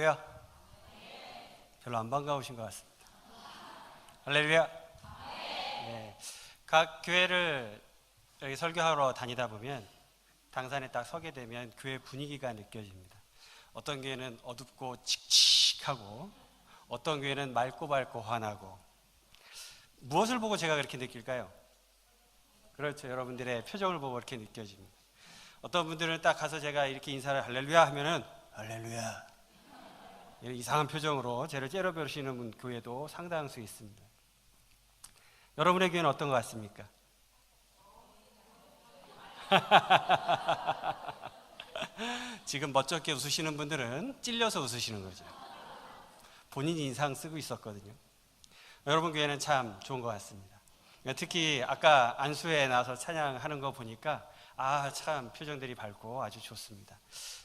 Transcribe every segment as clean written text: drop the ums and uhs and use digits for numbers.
할렐루야. 별로 안 반가우신 것 같습니다. 할렐루야. 네. 각 교회를 여기 설교하러 다니다 보면 당산에 딱 서게 되면 교회 분위기가 느껴집니다. 어떤 교회는 어둡고 칙칙하고 어떤 교회는 맑고 밝고 환하고. 무엇을 보고 제가 그렇게 느낄까요? 그렇죠. 여러분들의 표정을 보고 그렇게 느껴집니다. 어떤 분들은 딱 가서 제가 이렇게 인사를 할렐루야 하면은 할렐루야 이상한 표정으로 저를 째려보시는 교회도 상당수 있습니다. 여러분의 교회는 어떤 것 같습니까? 지금 멋쩍게 웃으시는 분들은 찔려서 웃으시는 거죠. 본인이 인상 쓰고 있었거든요. 여러분 교회는 참 좋은 것 같습니다. 특히 아까 안수에 나와서 찬양하는 거 보니까 참 표정들이 밝고 아주 좋습니다.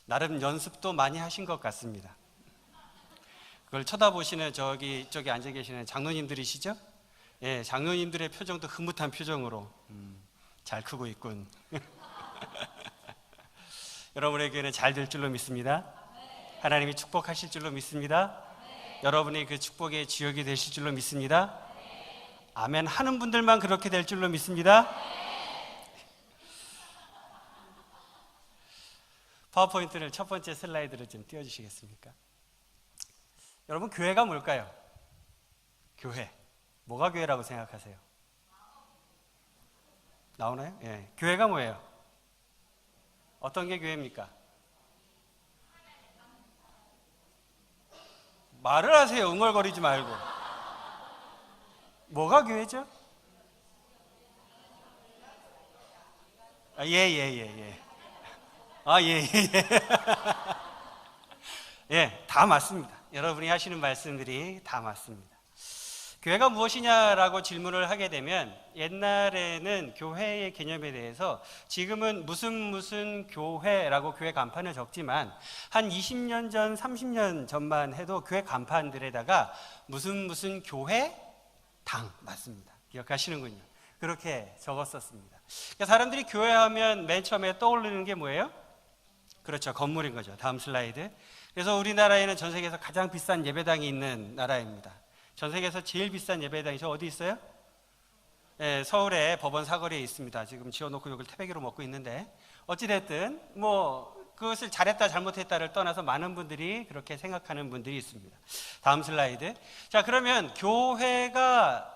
나름 연습도 많이 하신 것 같습니다. 그걸 쳐다보시는 저기 앉아 계시는 장로님들이시죠? 예, 장로님들의 표정도 흐뭇한 표정으로 잘 크고 있군. 여러분의 교회는 잘 될 줄로 믿습니다. 하나님이 축복하실 줄로 믿습니다. 여러분이 그 축복의 주역이 되실 줄로 믿습니다. 아멘 하는 분들만 그렇게 될 줄로 믿습니다. 파워포인트를 첫 번째 슬라이드로 좀 띄워주시겠습니까? 여러분, 교회가 뭘까요? 교회. 뭐가 교회라고 생각하세요? 나오나요? 예. 교회가 뭐예요? 어떤 게 교회입니까? 말을 하세요. 웅얼거리지 말고. 뭐가 교회죠? 예. 예, 다 맞습니다. 여러분이 하시는 말씀들이 다 맞습니다. 교회가 무엇이냐라고 질문을 하게 되면 옛날에는 교회의 개념에 대해서 지금은 무슨 교회라고 교회 간판을 적지만 한 20년 전, 30년 전만 해도 교회 간판들에다가 무슨 교회 당 맞습니다. 기억하시는군요. 그렇게 적었었습니다. 그러니까 사람들이 교회하면 맨 처음에 떠오르는 게 뭐예요? 그렇죠. 건물인 거죠. 다음 슬라이드. 그래서 우리나라에는 전 세계에서 가장 비싼 예배당이 있는 나라입니다. 전 세계에서 제일 비싼 예배당이 저 어디 있어요? 네, 서울의 법원 사거리에 있습니다. 지금 지어놓고 욕을 태백이로 먹고 있는데 어찌됐든 그것을 잘했다 잘못했다를 떠나서 많은 분들이 그렇게 생각하는 분들이 있습니다. 다음 슬라이드. 자, 그러면 교회가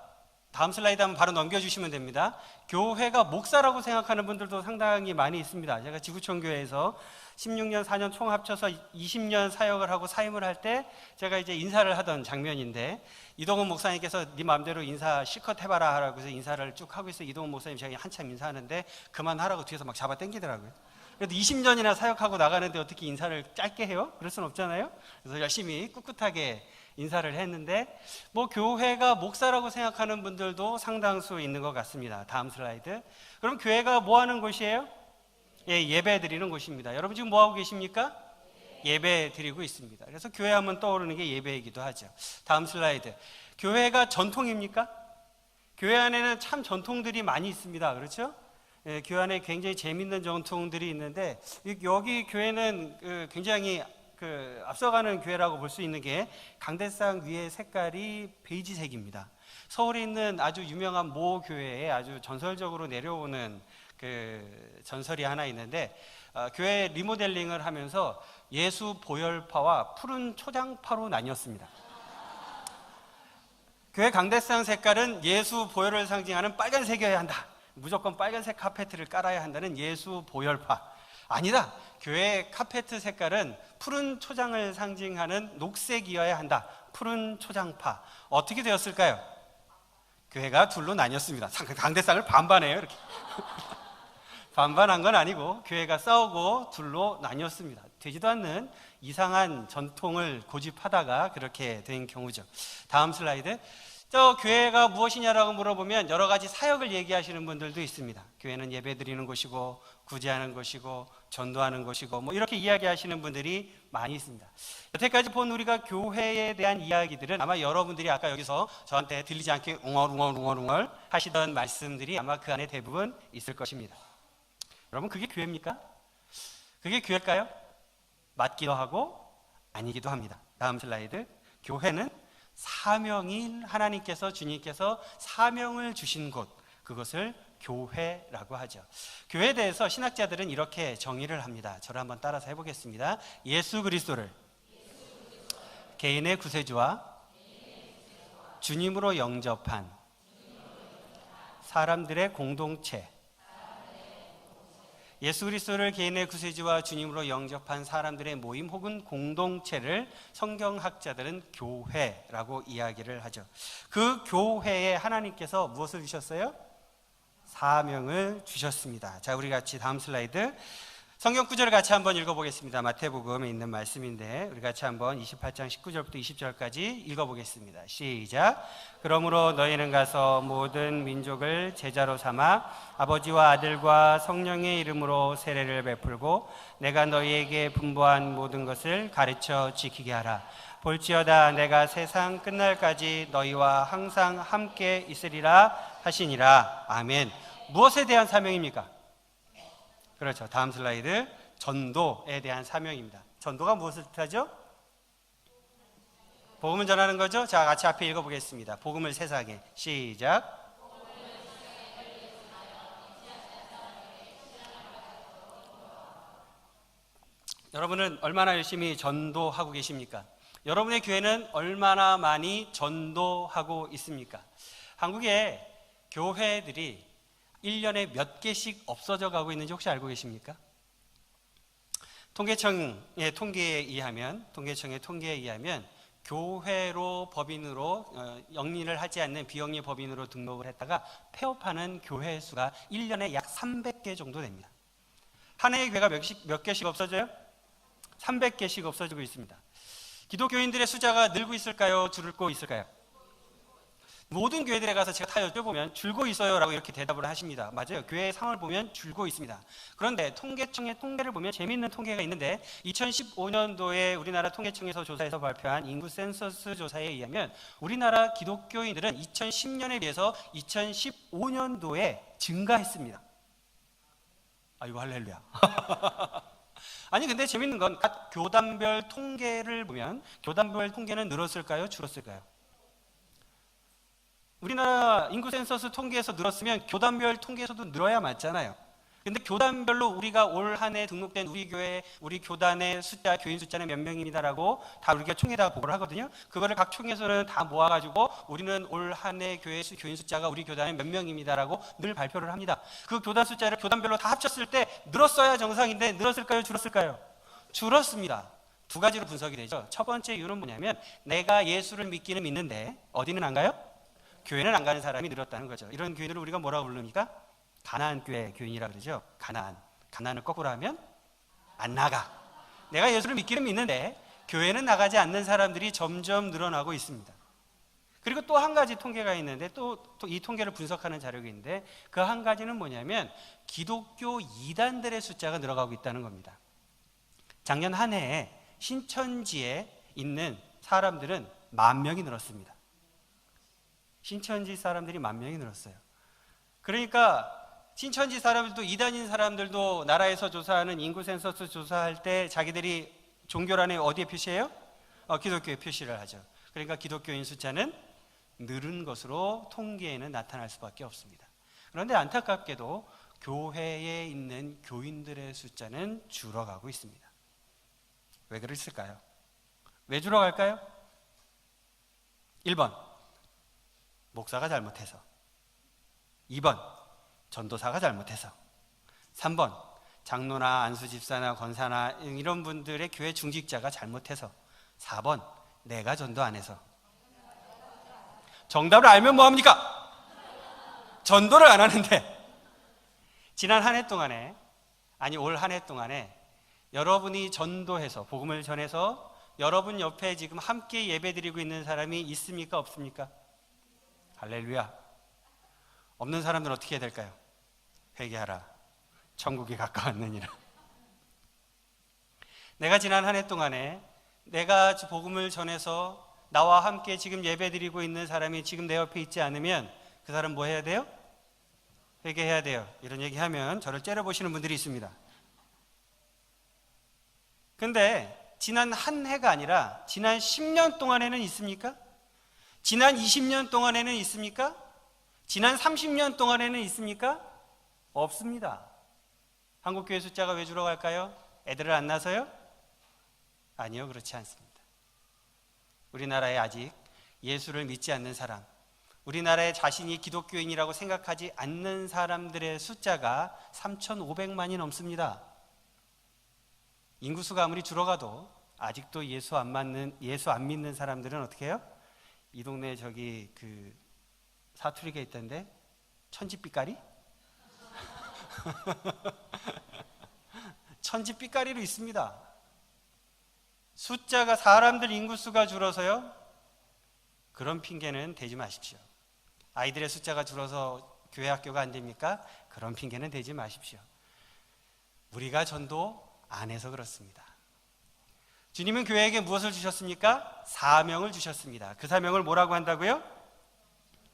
다음 슬라이드 한번 바로 넘겨주시면 됩니다. 교회가 목사라고 생각하는 분들도 상당히 많이 있습니다. 제가 지구촌 교회에서 16년, 4년 총 합쳐서 20년 사역을 하고 사임을 할 때 제가 이제 인사를 하던 장면인데 이동훈 목사님께서 네 마음대로 인사 실컷 해봐라 하라고 해서 인사를 쭉 하고 있어요. 이동훈 목사님 제가 한참 인사하는데 그만하라고 뒤에서 막 잡아 당기더라고요. 그래도 20년이나 사역하고 나가는데 어떻게 인사를 짧게 해요? 그럴 순 없잖아요. 그래서 열심히 꿋꿋하게 인사를 했는데 교회가 목사라고 생각하는 분들도 상당수 있는 것 같습니다. 다음 슬라이드. 그럼 교회가 뭐 하는 곳이에요? 예, 예배 드리는 곳입니다. 여러분 지금 뭐 하고 계십니까? 예배 드리고 있습니다. 그래서 교회 하면 떠오르는 게 예배이기도 하죠. 다음 슬라이드. 교회가 전통입니까? 교회 안에는 참 전통들이 많이 있습니다. 그렇죠? 예, 교회 안에 굉장히 재밌는 전통들이 있는데 여기 교회는 굉장히 앞서가는 교회라고 볼 수 있는 게 강대상 위의 색깔이 베이지색입니다. 서울에 있는 아주 유명한 모 교회에 아주 전설적으로 내려오는 전설이 하나 있는데 교회 리모델링을 하면서 예수 보혈파와 푸른 초장파로 나뉘었습니다. 교회 강대상 색깔은 예수 보혈을 상징하는 빨간색이어야 한다. 무조건 빨간색 카페트를 깔아야 한다는 예수 보혈파. 아니다. 교회 카페트 색깔은 푸른 초장을 상징하는 녹색이어야 한다. 푸른 초장파. 어떻게 되었을까요? 교회가 둘로 나뉘었습니다. 강대상을 반반해요. 이렇게. 반반한 건 아니고 교회가 싸우고 둘로 나뉘었습니다. 되지도 않는 이상한 전통을 고집하다가 그렇게 된 경우죠. 다음 슬라이드. 교회가 무엇이냐라고 물어보면 여러 가지 사역을 얘기하시는 분들도 있습니다. 교회는 예배 드리는 곳이고 구제하는 곳이고 전도하는 곳이고 이렇게 이야기하시는 분들이 많이 있습니다. 여태까지 본 우리가 교회에 대한 이야기들은 아마 여러분들이 아까 여기서 저한테 들리지 않게 웅얼 하시던 말씀들이 아마 그 안에 대부분 있을 것입니다. 여러분, 그게 교회입니까? 그게 교회일까요? 맞기도 하고 아니기도 합니다. 다음 슬라이드. 교회는 사명인 하나님께서 주님께서 사명을 주신 곳, 그것을 교회라고 하죠. 교회에 대해서 신학자들은 이렇게 정의를 합니다. 저를 한번 따라서 해보겠습니다. 예수 그리스도를 개인의 구세주와 주님으로 영접한 사람들의 공동체. 예수 그리스도를 개인의 구세주와 주님으로 영접한 사람들의 모임 혹은 공동체를 성경학자들은 교회라고 이야기를 하죠. 그 교회에 하나님께서 무엇을 주셨어요? 사명을 주셨습니다. 자, 우리 같이 다음 슬라이드. 성경 구절을 같이 한번 읽어보겠습니다. 마태복음에 있는 말씀인데 우리 같이 한번 28장 19절부터 20절까지 읽어보겠습니다. 시작. 그러므로 너희는 가서 모든 민족을 제자로 삼아 아버지와 아들과 성령의 이름으로 세례를 베풀고 내가 너희에게 분부한 모든 것을 가르쳐 지키게 하라. 볼지어다 내가 세상 끝날까지 너희와 항상 함께 있으리라 하시니라. 아멘. 무엇에 대한 사명입니까? 그렇죠. 다음 슬라이드. 전도에 대한 사명입니다. 전도가 무엇을 뜻하죠? 복음을 전하는 거죠. 자, 같이 앞에 읽어보겠습니다. 복음을 세상에. 시작. 여러분은 얼마나 열심히 전도하고 계십니까? 여러분의 교회는 얼마나 많이 전도하고 있습니까? 한국의 교회들이 1년에 몇 개씩 없어져 가고 있는지 혹시 알고 계십니까? 통계청의 통계에 의하면 교회로 법인으로 영리를 하지 않는 비영리 법인으로 등록을 했다가 폐업하는 교회 수가 1년에 약 300개 정도 됩니다. 한 해의 교회가 몇 개씩 없어져요? 300개씩 없어지고 있습니다. 기독교인들의 숫자가 늘고 있을까요? 줄고 있을까요? 모든 교회들에 가서 제가 다 여쭤보면 줄고 있어요 라고 이렇게 대답을 하십니다. 맞아요. 교회의 상황을 보면 줄고 있습니다. 그런데 통계청의 통계를 보면 재미있는 통계가 있는데 2015년도에 우리나라 통계청에서 조사해서 발표한 인구 센서스 조사에 의하면 우리나라 기독교인들은 2010년에 비해서 2015년도에 증가했습니다. 아이고 할렐루야. 아니 근데 재미있는 건 각 교단별 통계를 보면 교단별 통계는 늘었을까요? 줄었을까요? 우리나라 인구 센서스 통계에서 늘었으면 교단별 통계에서도 늘어야 맞잖아요. 근데 교단별로 우리가 올 한 해 등록된 우리 교회, 우리 교단의 숫자, 교인 숫자는 몇 명입니다라고 다 우리가 총에다가 보고를 하거든요. 그거를 각 총에서는 다 모아가지고 우리는 올 한 해 교인 숫자가 우리 교단에 몇 명입니다라고 늘 발표를 합니다. 그 교단 숫자를 교단별로 다 합쳤을 때 늘었어야 정상인데 늘었을까요? 줄었을까요? 줄었습니다. 두 가지로 분석이 되죠. 첫 번째 이유는 뭐냐면 내가 예수를 믿기는 믿는데 어디는 안 가요? 교회는 안 가는 사람이 늘었다는 거죠. 이런 교인들을 우리가 뭐라고 부릅니까? 가나안 교회 교인이라고 그러죠. 가나안을 거꾸로 하면 안 나가. 내가 예수를 믿기는 믿는데 교회는 나가지 않는 사람들이 점점 늘어나고 있습니다. 그리고 또 한 가지 통계가 있는데 또 이 통계를 분석하는 자료가 있는데 그 한 가지는 뭐냐면 기독교 이단들의 숫자가 늘어가고 있다는 겁니다. 작년 한 해에 신천지에 있는 사람들은 10,000명이 늘었습니다. 신천지 사람들이 10,000명이 늘었어요. 그러니까 신천지 사람들도 이단인 사람들도 나라에서 조사하는 인구 센서스 조사할 때 자기들이 종교란에 어디에 표시해요? 기독교에 표시를 하죠. 그러니까 기독교인 숫자는 늘은 것으로 통계에는 나타날 수밖에 없습니다. 그런데 안타깝게도 교회에 있는 교인들의 숫자는 줄어가고 있습니다. 왜 그랬을까요? 왜 줄어갈까요? 1번 목사가 잘못해서, 2번 전도사가 잘못해서, 3번 장로나 안수집사나 권사나 이런 분들의 교회 중직자가 잘못해서, 4번 내가 전도 안 해서. 정답을 알면 뭐합니까? 전도를 안 하는데. 지난 한 해 동안에, 아니 올 한 해 동안에 여러분이 전도해서 복음을 전해서 여러분 옆에 지금 함께 예배드리고 있는 사람이 있습니까? 없습니까? 할렐루야. 없는 사람들은 어떻게 해야 될까요? 회개하라. 천국이 가까웠느니라. 내가 지난 한 해 동안에 내가 복음을 전해서 나와 함께 지금 예배드리고 있는 사람이 지금 내 옆에 있지 않으면 그 사람 뭐 해야 돼요? 회개해야 돼요. 이런 얘기하면 저를 째려보시는 분들이 있습니다. 근데 지난 한 해가 아니라 지난 10년 동안에는 있습니까? 지난 20년 동안에는 있습니까? 지난 30년 동안에는 있습니까? 없습니다. 한국교회 숫자가 왜 줄어갈까요? 애들을 안 낳아서요? 아니요, 그렇지 않습니다. 우리나라에 아직 예수를 믿지 않는 사람, 우리나라에 자신이 기독교인이라고 생각하지 않는 사람들의 숫자가 3,500만이 넘습니다. 인구수가 아무리 줄어가도 아직도 예수 안 믿는 사람들은 어떻게 해요? 이 동네에 저기 그 사투리가 있던데, 천지빛깔이? 천지빛깔이로 있습니다. 숫자가, 사람들 인구수가 줄어서요? 그런 핑계는 대지 마십시오. 아이들의 숫자가 줄어서 교회 학교가 안 됩니까? 그런 핑계는 대지 마십시오. 우리가 전도 안 해서 그렇습니다. 주님은 교회에게 무엇을 주셨습니까? 사명을 주셨습니다. 그 사명을 뭐라고 한다고요?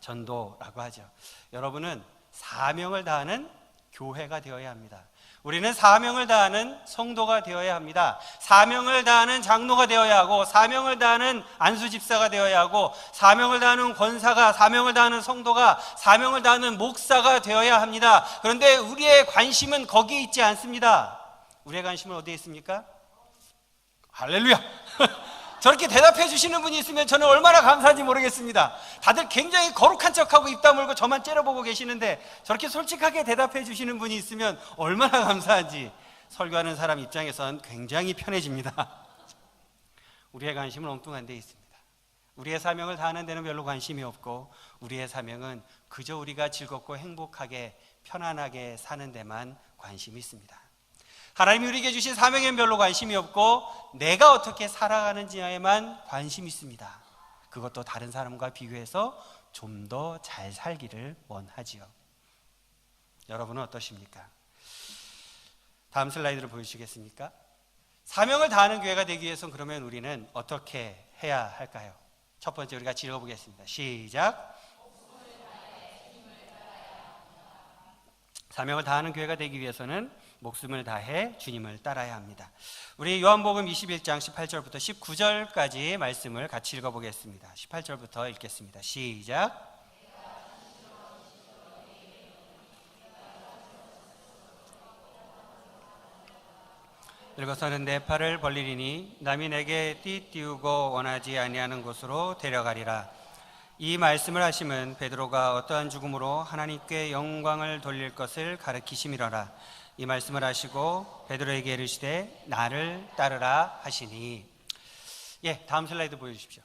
전도라고 하죠. 여러분은 사명을 다하는 교회가 되어야 합니다. 우리는 사명을 다하는 성도가 되어야 합니다. 사명을 다하는 장로가 되어야 하고, 사명을 다하는 안수집사가 되어야 하고, 사명을 다하는 권사가, 사명을 다하는 성도가, 사명을 다하는 목사가 되어야 합니다. 그런데 우리의 관심은 거기에 있지 않습니다. 우리의 관심은 어디에 있습니까? 할렐루야! 저렇게 대답해 주시는 분이 있으면 저는 얼마나 감사한지 모르겠습니다. 다들 굉장히 거룩한 척하고 입 다물고 저만 째려보고 계시는데 저렇게 솔직하게 대답해 주시는 분이 있으면 얼마나 감사한지 설교하는 사람 입장에선 굉장히 편해집니다. 우리의 관심은 엉뚱한 데 있습니다. 우리의 사명을 다하는 데는 별로 관심이 없고, 우리의 사명은 그저 우리가 즐겁고 행복하게 편안하게 사는 데만 관심이 있습니다. 하나님이 우리에게 주신 사명에는 별로 관심이 없고, 내가 어떻게 살아가는지에만 관심이 있습니다. 그것도 다른 사람과 비교해서 좀 더 잘 살기를 원하지요. 여러분은 어떠십니까? 다음 슬라이드를 보여주시겠습니까? 사명을 다하는 교회가 되기 위해서는 그러면 우리는 어떻게 해야 할까요? 첫 번째, 우리가 읽어보겠습니다. 시작. 사명을 다하는 교회가 되기 위해서는 목숨을 다해 주님을 따라야 합니다. 우리 요한복음 21장 18절부터 19절까지 말씀을 같이 읽어보겠습니다. 18절부터 읽겠습니다. 시작. 읽어서는 내 팔을 벌리리니 남이 내게 띠띠우고 원하지 아니하는 곳으로 데려가리라. 이 말씀을 하심은 베드로가 어떠한 죽음으로 하나님께 영광을 돌릴 것을 가르치심이로라. 이 말씀을 하시고 베드로에게 이르시되 나를 따르라 하시니. 다음 슬라이드 보여주십시오.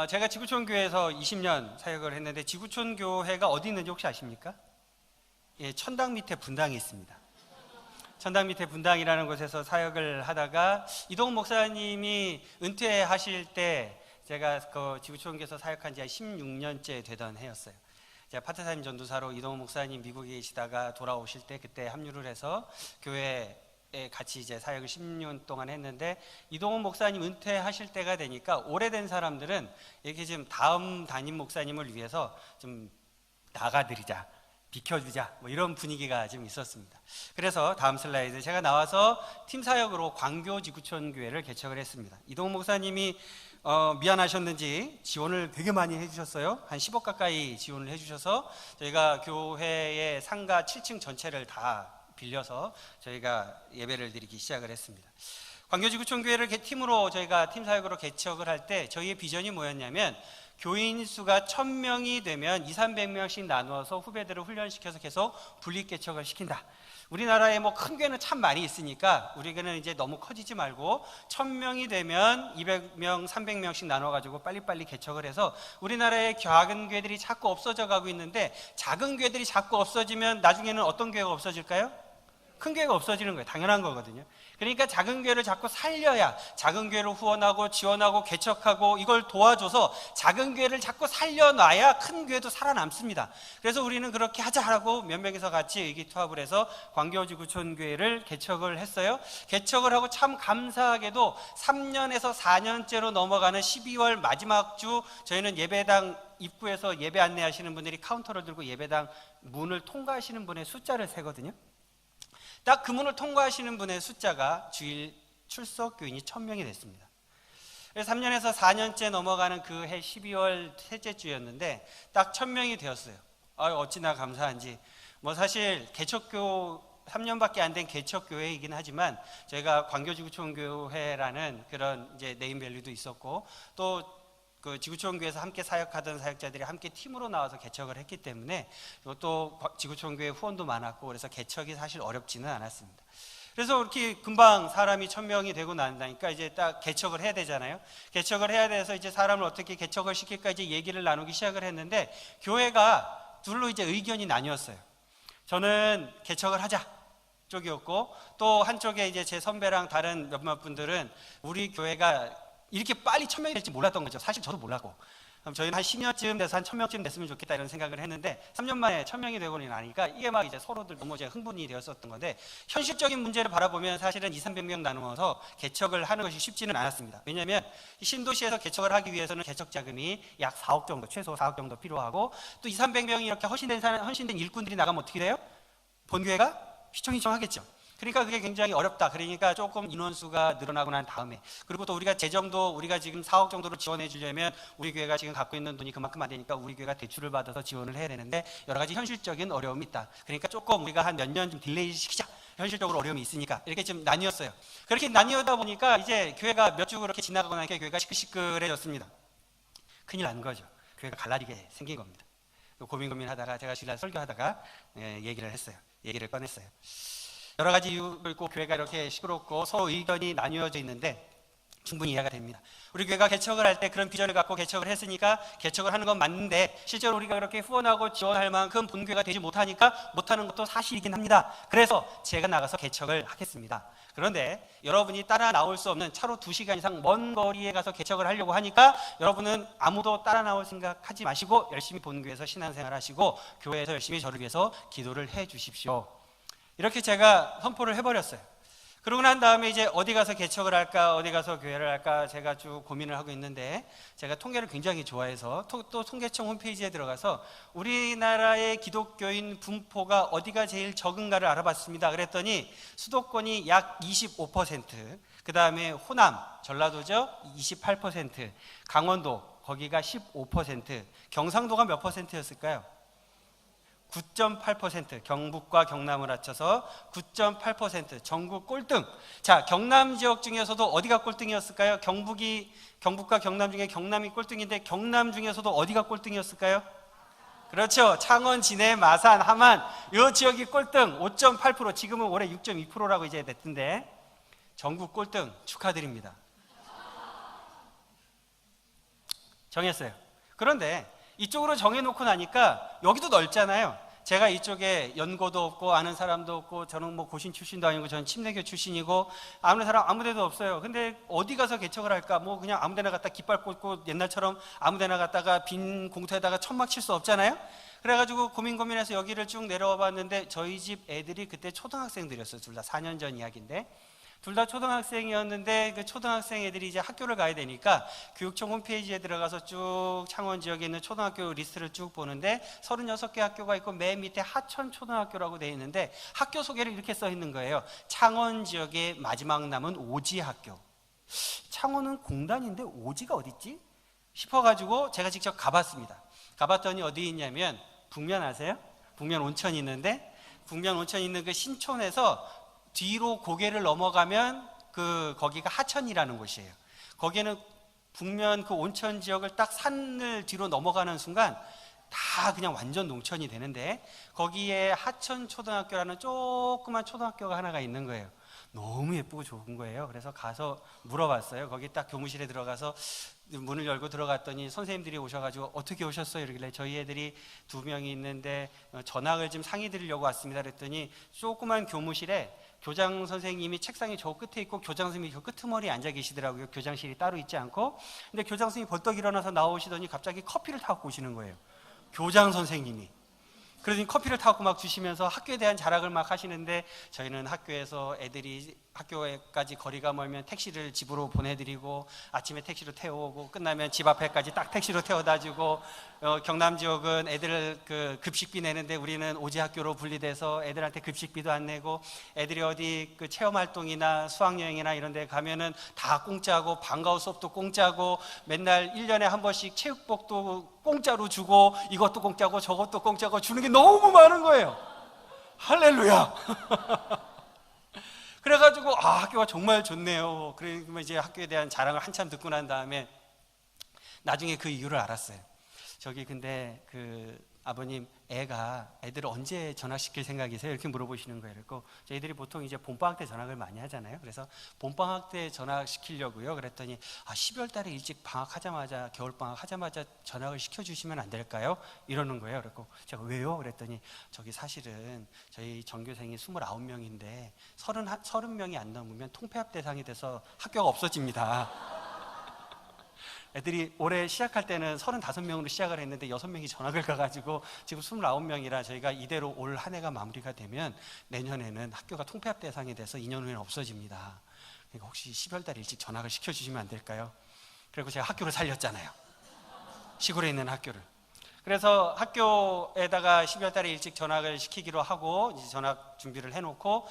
제가 지구촌 교회에서 20년 사역을 했는데, 지구촌 교회가 어디 있는지 혹시 아십니까? 천당 밑에 분당이 있습니다. 천당 밑에 분당이라는 곳에서 사역을 하다가 이동훈 목사님이 은퇴하실 때 제가 그 지구촌교에서 사역한 지 16년째 되던 해였어요. 제가 파트타임 전도사로 이동훈 목사님 미국에 계시다가 돌아오실 때 그때 합류를 해서 교회에 같이 이제 사역을 10년 동안 했는데, 이동훈 목사님 은퇴하실 때가 되니까 오래된 사람들은 이렇게 지금 다음 담임 목사님을 위해서 좀 나가드리자, 비켜주자, 뭐 이런 분위기가 좀 있었습니다. 그래서 다음 슬라이드, 제가 나와서 팀 사역으로 광교 지구촌 교회를 개척을 했습니다. 이동훈 목사님이 미안하셨는지 지원을 되게 많이 해주셨어요. 한 10억 가까이 지원을 해주셔서 저희가 교회의 상가 7층 전체를 다 빌려서 저희가 예배를 드리기 시작을 했습니다. 광교지구촌교회를 팀으로 저희가 팀 사역으로 개척을 할 때 저희의 비전이 뭐였냐면, 교인 수가 1000명이 되면 200~300명씩 나누어서 후배들을 훈련시켜서 계속 분립 개척을 시킨다. 우리나라에 뭐 큰 교회는 참 많이 있으니까 우리는 이제 너무 커지지 말고 1000명이 되면 200명, 300명씩 나눠가지고 빨리빨리 개척을 해서, 우리나라의 작은 교회들이 자꾸 없어져 가고 있는데, 작은 교회들이 자꾸 없어지면 나중에는 어떤 교회가 없어질까요? 큰 교회가 없어지는 거예요. 당연한 거거든요. 그러니까 작은 교회를 자꾸 살려야, 작은 교회를 후원하고 지원하고 개척하고 이걸 도와줘서 작은 교회를 자꾸 살려놔야 큰 교회도 살아남습니다. 그래서 우리는 그렇게 하자라고 몇 명이서 같이 의기투합을 해서 광교지구촌 교회를 개척을 했어요. 개척을 하고 참 감사하게도 3년에서 4년째로 넘어가는 12월 마지막 주, 저희는 예배당 입구에서 예배 안내하시는 분들이 카운터를 들고 예배당 문을 통과하시는 분의 숫자를 세거든요. 딱 그 문을 통과하시는 분의 숫자가 주일 출석 교인이 1000명이 됐습니다. 그래서 3년에서 4년째 넘어가는 그 해 12월 셋째 주였는데 딱 1000명이 되었어요. 어찌나 감사한지. 뭐 사실 개척교 3년밖에 안 된 개척교회이긴 하지만 저희가 광교지구촌교회라는 그런 이제 네임밸류도 있었고 또 그 지구촌교회에서 함께 사역하던 사역자들이 함께 팀으로 나와서 개척을 했기 때문에 또 지구촌교회 후원도 많았고 그래서 개척이 사실 어렵지는 않았습니다. 그래서 이렇게 금방 사람이 1000명이 되고 난다니까 이제 딱 개척을 해야 되잖아요. 개척을 해야 돼서 이제 사람을 어떻게 개척을 시킬까 이제 얘기를 나누기 시작을 했는데 교회가 둘로 이제 의견이 나뉘었어요. 저는 개척을 하자 쪽이었고 또 한쪽에 이제 제 선배랑 다른 몇몇 분들은 우리 교회가 이렇게 빨리 1000명이 될지 몰랐던 거죠. 사실 저도 몰랐고. 그럼 저희는 한 10년쯤 돼서 한 1000명쯤 됐으면 좋겠다 이런 생각을 했는데 3년 만에 1000명이 되고 나니까 이게 막 이제 서로들 너무 이제 흥분이 되었었던 건데 현실적인 문제를 바라보면 사실은 200~300명 나누어서 개척을 하는 것이 쉽지는 않았습니다. 왜냐하면 신도시에서 개척을 하기 위해서는 개척 자금이 약 4억 정도, 최소 4억 정도 필요하고 또 200~300명이 이렇게 헌신된 일꾼들이 나가면 어떻게 돼요? 본교회가 휘청휘청하겠죠. 그러니까 그게 굉장히 어렵다. 그러니까 조금 인원수가 늘어나고 난 다음에 그리고 또 우리가 재정도 우리가 지금 4억 정도로 지원해 주려면 우리 교회가 지금 갖고 있는 돈이 그만큼 안 되니까 우리 교회가 대출을 받아서 지원을 해야 되는데 여러 가지 현실적인 어려움이 있다. 그러니까 조금 우리가 한 몇 년 좀 딜레이 시키자. 현실적으로 어려움이 있으니까 이렇게 좀 나뉘었어요. 그렇게 나뉘다 보니까 이제 교회가 몇 주 그렇게 지나가고 나니까 교회가 시끌시끌해졌습니다. 큰일 난 거죠. 교회가 갈라지게 생긴 겁니다. 고민하다가 제가 주일날 설교하다가 얘기를 했어요. 얘기를 꺼냈어요. 여러 가지 이유가 있고 교회가 이렇게 시끄럽고 서로 의견이 나뉘어져 있는데 충분히 이해가 됩니다. 우리 교회가 개척을 할 때 그런 비전을 갖고 개척을 했으니까 개척을 하는 건 맞는데 실제로 우리가 그렇게 후원하고 지원할 만큼 본교회가 되지 못하니까 못하는 것도 사실이긴 합니다. 그래서 제가 나가서 개척을 하겠습니다. 그런데 여러분이 따라 나올 수 없는 차로 2시간 이상 먼 거리에 가서 개척을 하려고 하니까 여러분은 아무도 따라 나올 생각하지 마시고 열심히 본교회에서 신앙생활 하시고 교회에서 열심히 저를 위해서 기도를 해 주십시오. 이렇게 제가 선포를 해버렸어요. 그러고 난 다음에 이제 어디 가서 개척을 할까 어디 가서 교회를 할까 제가 쭉 고민을 하고 있는데 제가 통계를 굉장히 좋아해서 또 통계청 홈페이지에 들어가서 우리나라의 기독교인 분포가 어디가 제일 적은가를 알아봤습니다. 그랬더니 수도권이 약 25%, 그 다음에 호남 전라도죠 28%, 강원도 거기가 15%, 경상도가 몇 %였을까요? 9.8%, 경북과 경남을 합쳐서 9.8%, 전국 꼴등. 자, 경남 지역 중에서도 어디가 꼴등이었을까요? 경북과 경남 중에 경남이 꼴등인데 경남 중에서도 어디가 꼴등이었을까요? 그렇죠. 창원, 진해, 마산, 함안 이 지역이 꼴등 5.8%, 지금은 올해 6.2%라고 이제 됐던데 전국 꼴등 축하드립니다. 정했어요. 그런데 이쪽으로 정해놓고 나니까 여기도 넓잖아요. 제가 이쪽에 연고도 없고 아는 사람도 없고 저는 뭐 고신 출신도 아니고 저는 침례교 출신이고 아는 사람 아무 데도 없어요. 근데 어디 가서 개척을 할까? 뭐 그냥 아무 데나 갔다 깃발 꽂고 옛날처럼 아무 데나 갔다가 빈 공터에다가 천막 칠 수 없잖아요. 그래가지고 고민해서 여기를 쭉 내려와 봤는데 저희 집 애들이 그때 초등학생들이었어요. 둘 다 4년 전 이야기인데 둘 다 초등학생이었는데 그 초등학생 애들이 이제 학교를 가야 되니까 교육청 홈페이지에 들어가서 쭉 창원 지역에 있는 초등학교 리스트를 쭉 보는데 36개 학교가 있고 맨 밑에 하천초등학교라고 되어 있는데 학교 소개를 이렇게 써 있는 거예요. 창원 지역의 마지막 남은 오지학교. 창원은 공단인데 오지가 어디 있지? 싶어가지고 제가 직접 가봤습니다. 가봤더니 어디 있냐면 북면 아세요? 북면 온천이 있는데 북면 온천이 있는 그 신촌에서 뒤로 고개를 넘어가면 거기가 하천이라는 곳이에요. 거기는 북면 그 온천 지역을 딱 산을 뒤로 넘어가는 순간 다 그냥 완전 농촌이 되는데 거기에 하천초등학교라는 조그만 초등학교가 하나가 있는 거예요. 너무 예쁘고 좋은 거예요. 그래서 가서 물어봤어요. 거기 딱 교무실에 들어가서 문을 열고 들어갔더니 선생님들이 오셔가지고 어떻게 오셨어요? 이러길래 저희 애들이 2명이 있는데 전학을 좀 상의 드리려고 왔습니다. 그랬더니 조그만 교무실에 교장 선생님이 책상이 저 끝에 있고 교장 선생님이 저 끄트머리에 앉아 계시더라고요. 교장실이 따로 있지 않고. 근데 교장 선생님이 벌떡 일어나서 나오시더니 갑자기 커피를 타갖고 오시는 거예요. 교장 선생님이. 그러더니 커피를 타갖고 막 주시면서 학교에 대한 자랑을 막 하시는데 저희는 학교에서 애들이 학교에까지 거리가 멀면 택시를 집으로 보내드리고, 아침에 택시로 태워오고, 끝나면 집 앞에까지 딱 택시로 태워다주고, 경남 지역은 애들 그 급식비 내는데 우리는 오지학교로 분리돼서 애들한테 급식비도 안 내고, 애들이 어디 그 체험활동이나 수학여행이나 이런 데 가면은 다 공짜고, 방과후 수업도 공짜고, 맨날 1년에 한 번씩 체육복도 공짜로 주고, 이것도 공짜고 저것도 공짜고 주는 게 너무 많은 거예요. 할렐루야. 그래가지고 학교가 정말 좋네요. 그러면 이제 학교에 대한 자랑을 한참 듣고 난 다음에 나중에 그 이유를 알았어요. 저기 근데 그 아버님, 애들을 언제 전학시킬 생각이세요? 이렇게 물어보시는 거예요. 그리고 저희들이 보통 이제 봄방학 때 전학을 많이 하잖아요. 그래서 봄방학 때 전학시키려고요. 그랬더니 12월 달에 일찍 방학하자마자, 겨울방학 하자마자 전학을 시켜주시면 안 될까요? 이러는 거예요. 그래서 제가 왜요? 그랬더니 저기 사실은 저희 전교생이 29명인데 30명이 안 넘으면 통폐합 대상이 돼서 학교가 없어집니다. 애들이 올해 시작할 때는 35명으로 시작을 했는데 6명이 전학을 가가지고 지금 29명이라 저희가 이대로 올 한 해가 마무리가 되면 내년에는 학교가 통폐합 대상이 돼서 2년 후에는 없어집니다. 그러니까 혹시 12월 달 일찍 전학을 시켜주시면 안 될까요? 그리고 제가 학교를 살렸잖아요. 시골에 있는 학교를. 그래서 학교에다가 12월 달에 일찍 전학을 시키기로 하고 이제 전학 준비를 해놓고,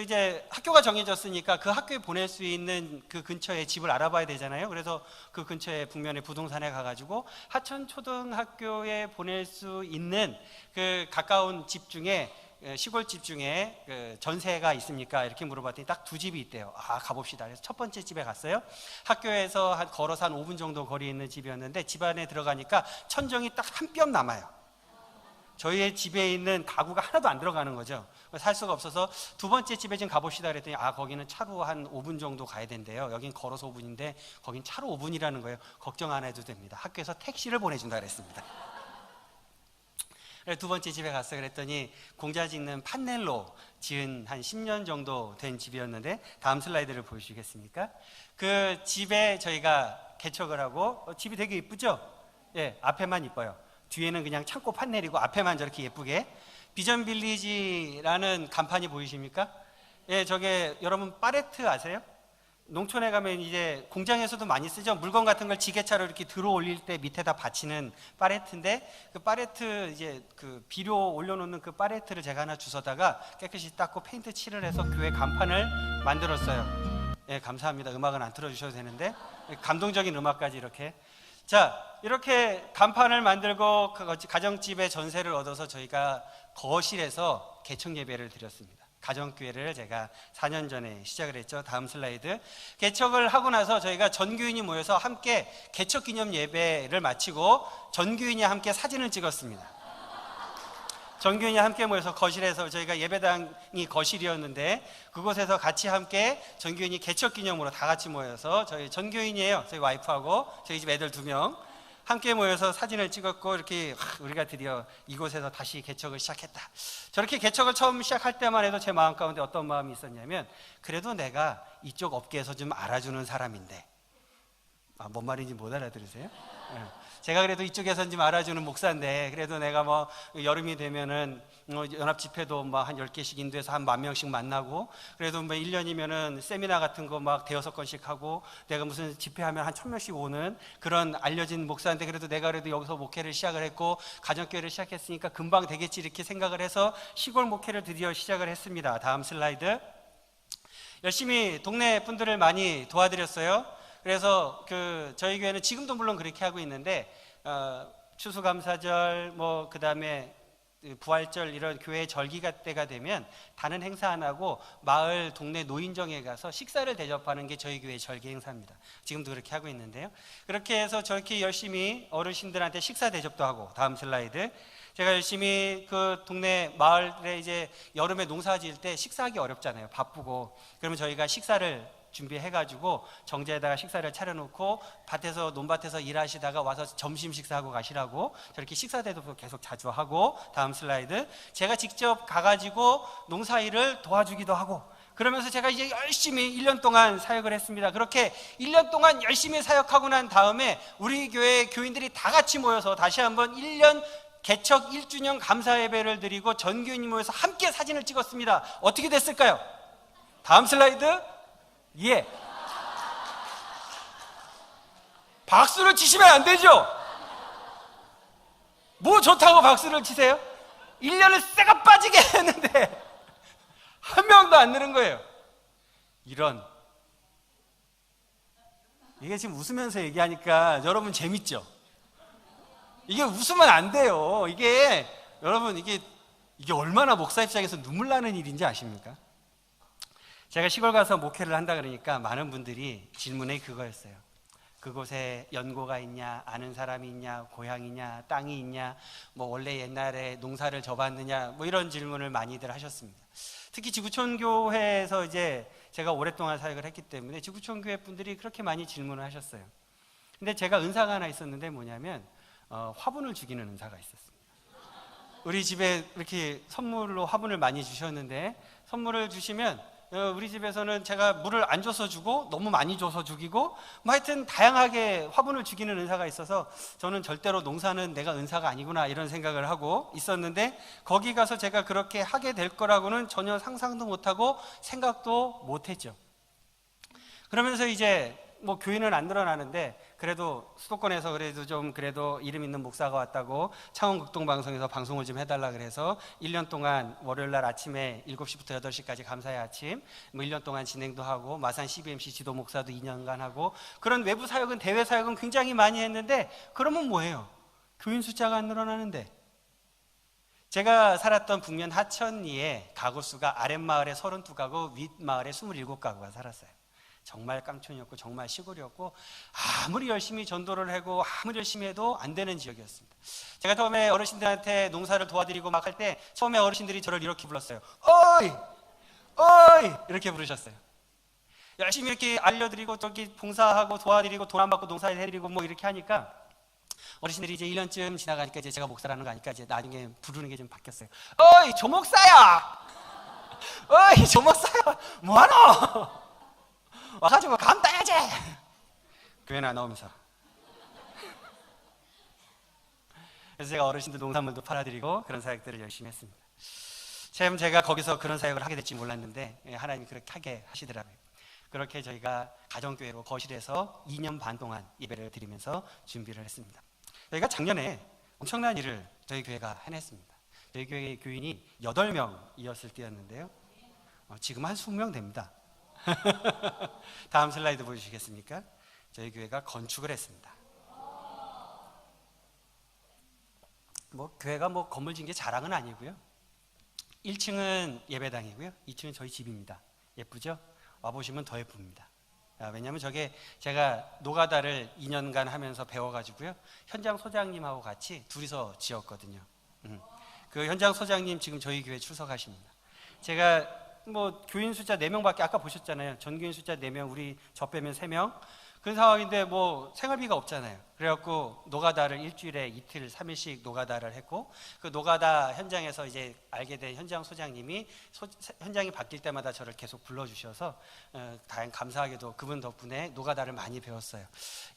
이제 학교가 정해졌으니까 그 학교에 보낼 수 있는 그 근처에 집을 알아봐야 되잖아요. 그래서 그 근처에 북면에 부동산에 가가지고 하천초등학교에 보낼 수 있는 그 가까운 집 중에, 시골집 중에 그 전세가 있습니까? 이렇게 물어봤더니 딱 2집이 있대요. 가봅시다. 그래서 첫 번째 집에 갔어요. 학교에서 걸어서 한 5분 정도 거리에 있는 집이었는데 집 안에 들어가니까 천정이 딱 한 뼘 남아요. 저희의 집에 있는 가구가 하나도 안 들어가는 거죠. 살 수가 없어서 두 번째 집에 지금 가봅시다 그랬더니 거기는 차로 한 5분 정도 가야 된대요. 여긴 걸어서 5분인데 거긴 차로 5분이라는 거예요. 걱정 안 해도 됩니다. 학교에서 택시를 보내준다 그랬습니다. 두 번째 집에 갔어요. 그랬더니 공자 짓는 판넬로 지은 한 10년 정도 된 집이었는데, 다음 슬라이드를 보여주시겠습니까? 그 집에 저희가 개척을 하고, 집이 되게 이쁘죠? 예, 앞에만 이뻐요. 뒤에는 그냥 창고 판넬이고 앞에만 저렇게 예쁘게. 비전 빌리지라는 간판이 보이십니까? 예, 저게 여러분 파레트 아세요? 농촌에 가면 이제 공장에서도 많이 쓰죠. 물건 같은 걸 지게차로 이렇게 들어 올릴 때 밑에다 받치는 파레트인데, 그 파레트 이제 그 비료 올려놓는 그 파레트를 제가 하나 주워다가 깨끗이 닦고 페인트 칠을 해서 교회 간판을 만들었어요. 예, 감사합니다. 음악은 안 틀어주셔도 되는데 감동적인 음악까지 이렇게. 자, 이렇게 간판을 만들고 가정집에 전세를 얻어서 저희가 거실에서 개척 예배를 드렸습니다. 가정교회를 제가 4년 전에 시작을 했죠. 다음 슬라이드. 개척을 하고 나서 저희가 전교인이 모여서 함께 개척 기념 예배를 마치고 전교인이 함께 사진을 찍었습니다. 전교인이 함께 모여서 거실에서, 저희가 예배당이 거실이었는데 그곳에서 같이 함께 전교인이 개척 기념으로 다 같이 모여서, 저희 전교인이에요. 저희 와이프하고 저희 집 애들 2명 함께 모여서 사진을 찍었고, 이렇게 우리가 드디어 이곳에서 다시 개척을 시작했다. 저렇게 개척을 처음 시작할 때만 해도 제 마음 가운데 어떤 마음이 있었냐면, 그래도 내가 이쪽 업계에서 좀 알아주는 사람인데, 뭔 말인지 못 알아들으세요? 제가 그래도 이쪽에서는 좀 알아주는 목사인데, 그래도 내가 뭐 여름이 되면은 연합 집회도 막 한 10개씩 인도해서 한 10,000명씩 만나고, 그래도 뭐 1년이면은 세미나 같은 거 막 5-6건씩 하고, 내가 무슨 집회하면 한 1,000명씩 오는 그런 알려진 목사인데, 그래도 내가 그래도 여기서 목회를 시작을 했고 가정교회를 시작했으니까 금방 되겠지, 이렇게 생각을 해서 시골 목회를 드디어 시작을 했습니다. 다음 슬라이드. 열심히 동네 분들을 많이 도와드렸어요. 그래서 저희 교회는 지금도 물론 그렇게 하고 있는데, 추수감사절, 그 다음에 부활절, 이런 교회 절기가 때가 되면 다른 행사 안 하고 마을 동네 노인정에 가서 식사를 대접하는 게 저희 교회 절기 행사입니다. 지금도 그렇게 하고 있는데요. 그렇게 해서 저렇게 열심히 어르신들한테 식사 대접도 하고. 다음 슬라이드. 제가 열심히 그 동네 마을에 이제 여름에 농사 지을 때 식사하기 어렵잖아요. 바쁘고. 그러면 저희가 식사를 준비해가지고 정자에다가 식사를 차려놓고 논밭에서 일하시다가 와서 점심 식사하고 가시라고, 저렇게 식사 대접도 계속 자주 하고. 다음 슬라이드. 제가 직접 가가지고 농사일을 도와주기도 하고, 그러면서 제가 이제 열심히 1년 동안 사역을 했습니다. 그렇게 1년 동안 열심히 사역하고 난 다음에 우리 교회 교인들이 다 같이 모여서 다시 한번 1년 개척 1주년 감사 예배를 드리고 전교인이 모여서 함께 사진을 찍었습니다. 어떻게 됐을까요? 다음 슬라이드. 예. 박수를 치시면 안 되죠. 뭐 좋다고 박수를 치세요? 1년을 쇠가 빠지게 했는데 한 명도 안 느는 거예요. 이런. 이게 지금 웃으면서 얘기하니까 여러분 재밌죠? 이게 웃으면 안 돼요. 이게 여러분 이게 얼마나 목사 입장에서 눈물 나는 일인지 아십니까? 제가 시골 가서 목회를 한다 그러니까 많은 분들이 질문이 그거였어요. 그곳에 연고가 있냐, 아는 사람이 있냐, 고향이냐, 땅이 있냐, 뭐 원래 옛날에 농사를 져봤느냐, 뭐 이런 질문을 많이들 하셨습니다. 특히 지구촌 교회에서 이제 제가 오랫동안 사역을 했기 때문에 지구촌 교회 분들이 그렇게 많이 질문을 하셨어요. 근데 제가 은사가 하나 있었는데 뭐냐면 화분을 죽이는 은사가 있었습니다. 우리 집에 이렇게 선물로 화분을 많이 주셨는데 선물을 주시면 우리 집에서는 제가 물을 안 줘서 주고 너무 많이 줘서 죽이고 뭐 하여튼 다양하게 화분을 죽이는 은사가 있어서 저는 절대로 농사는 내가 은사가 아니구나 이런 생각을 하고 있었는데 거기 가서 제가 그렇게 하게 될 거라고는 전혀 상상도 못하고 생각도 못했죠. 그러면서 이제 뭐 교인은 안 늘어나는데 그래도 수도권에서 그래도 이름 있는 목사가 왔다고 창원극동방송에서 방송을 좀 해달라 그래서 1년 동안 월요일날 아침에 7시부터 8시까지 감사의 아침 뭐 1년 동안 진행도 하고 마산 CBMC 지도 목사도 2년간 하고 그런 외부 사역은 대외 사역은 굉장히 많이 했는데 그러면 뭐예요? 교인 숫자가 안 늘어나는데 제가 살았던 북면 하천리에 가구 수가 아랫마을에 32가구 윗마을에 27가구가 살았어요. 정말 깡촌이었고 정말 시골이었고 아무리 열심히 전도를 하고 아무리 열심히 해도 안 되는 지역이었습니다. 제가 처음에 어르신들한테 농사를 도와드리고 막 할 때 처음에 어르신들이 저를 이렇게 불렀어요. 어이! 어이! 이렇게 부르셨어요. 열심히 이렇게 알려드리고 저기 봉사하고 도와드리고 돈 안 받고 농사를 해드리고 뭐 이렇게 하니까 어르신들이 이제 1년쯤 지나가니까 이제 제가 목사라는 거 아니까 이제 나중에 부르는 게 좀 바뀌었어요. 어이! 조 목사야! 어이! 조 목사야! 뭐하노? 와가지고 감 따야지. 교회는 안 나오면서. 그래서 제가 어르신들 농산물도 팔아드리고 그런 사역들을 열심히 했습니다. 참 제가 거기서 그런 사역을 하게 될지 몰랐는데 하나님이 그렇게 하게 하시더라고요. 그렇게 저희가 가정교회로 거실에서 2년 반 동안 예배를 드리면서 준비를 했습니다. 저희가 작년에 엄청난 일을 저희 교회가 해냈습니다. 저희 교회 교인이 8명이었을 때였는데요. 지금 한 20명 됩니다. 다음 슬라이드 보여주시겠습니까? 저희 교회가 건축을 했습니다. 뭐 교회가 뭐 건물 진 게 자랑은 아니고요. 1층은 예배당이고요. 2층은 저희 집입니다. 예쁘죠? 와보시면 더 예쁩니다. 왜냐하면 저게 제가 노가다를 2년간 하면서 배워가지고요. 현장 소장님하고 같이 둘이서 지었거든요. 그 현장 소장님 지금 저희 교회 출석하십니다. 제가 뭐 교인 숫자 4명밖에 아까 보셨잖아요. 전교인 숫자 4명, 우리 저 빼면 3명. 그런 상황인데 뭐 생활비가 없잖아요. 그래갖고 노가다를 일주일에 이틀 3일씩 노가다를 했고 그 노가다 현장에서 이제 알게 된 현장 소장님이 현장이 바뀔 때마다 저를 계속 불러주셔서 다행 감사하게도 그분 덕분에 노가다를 많이 배웠어요.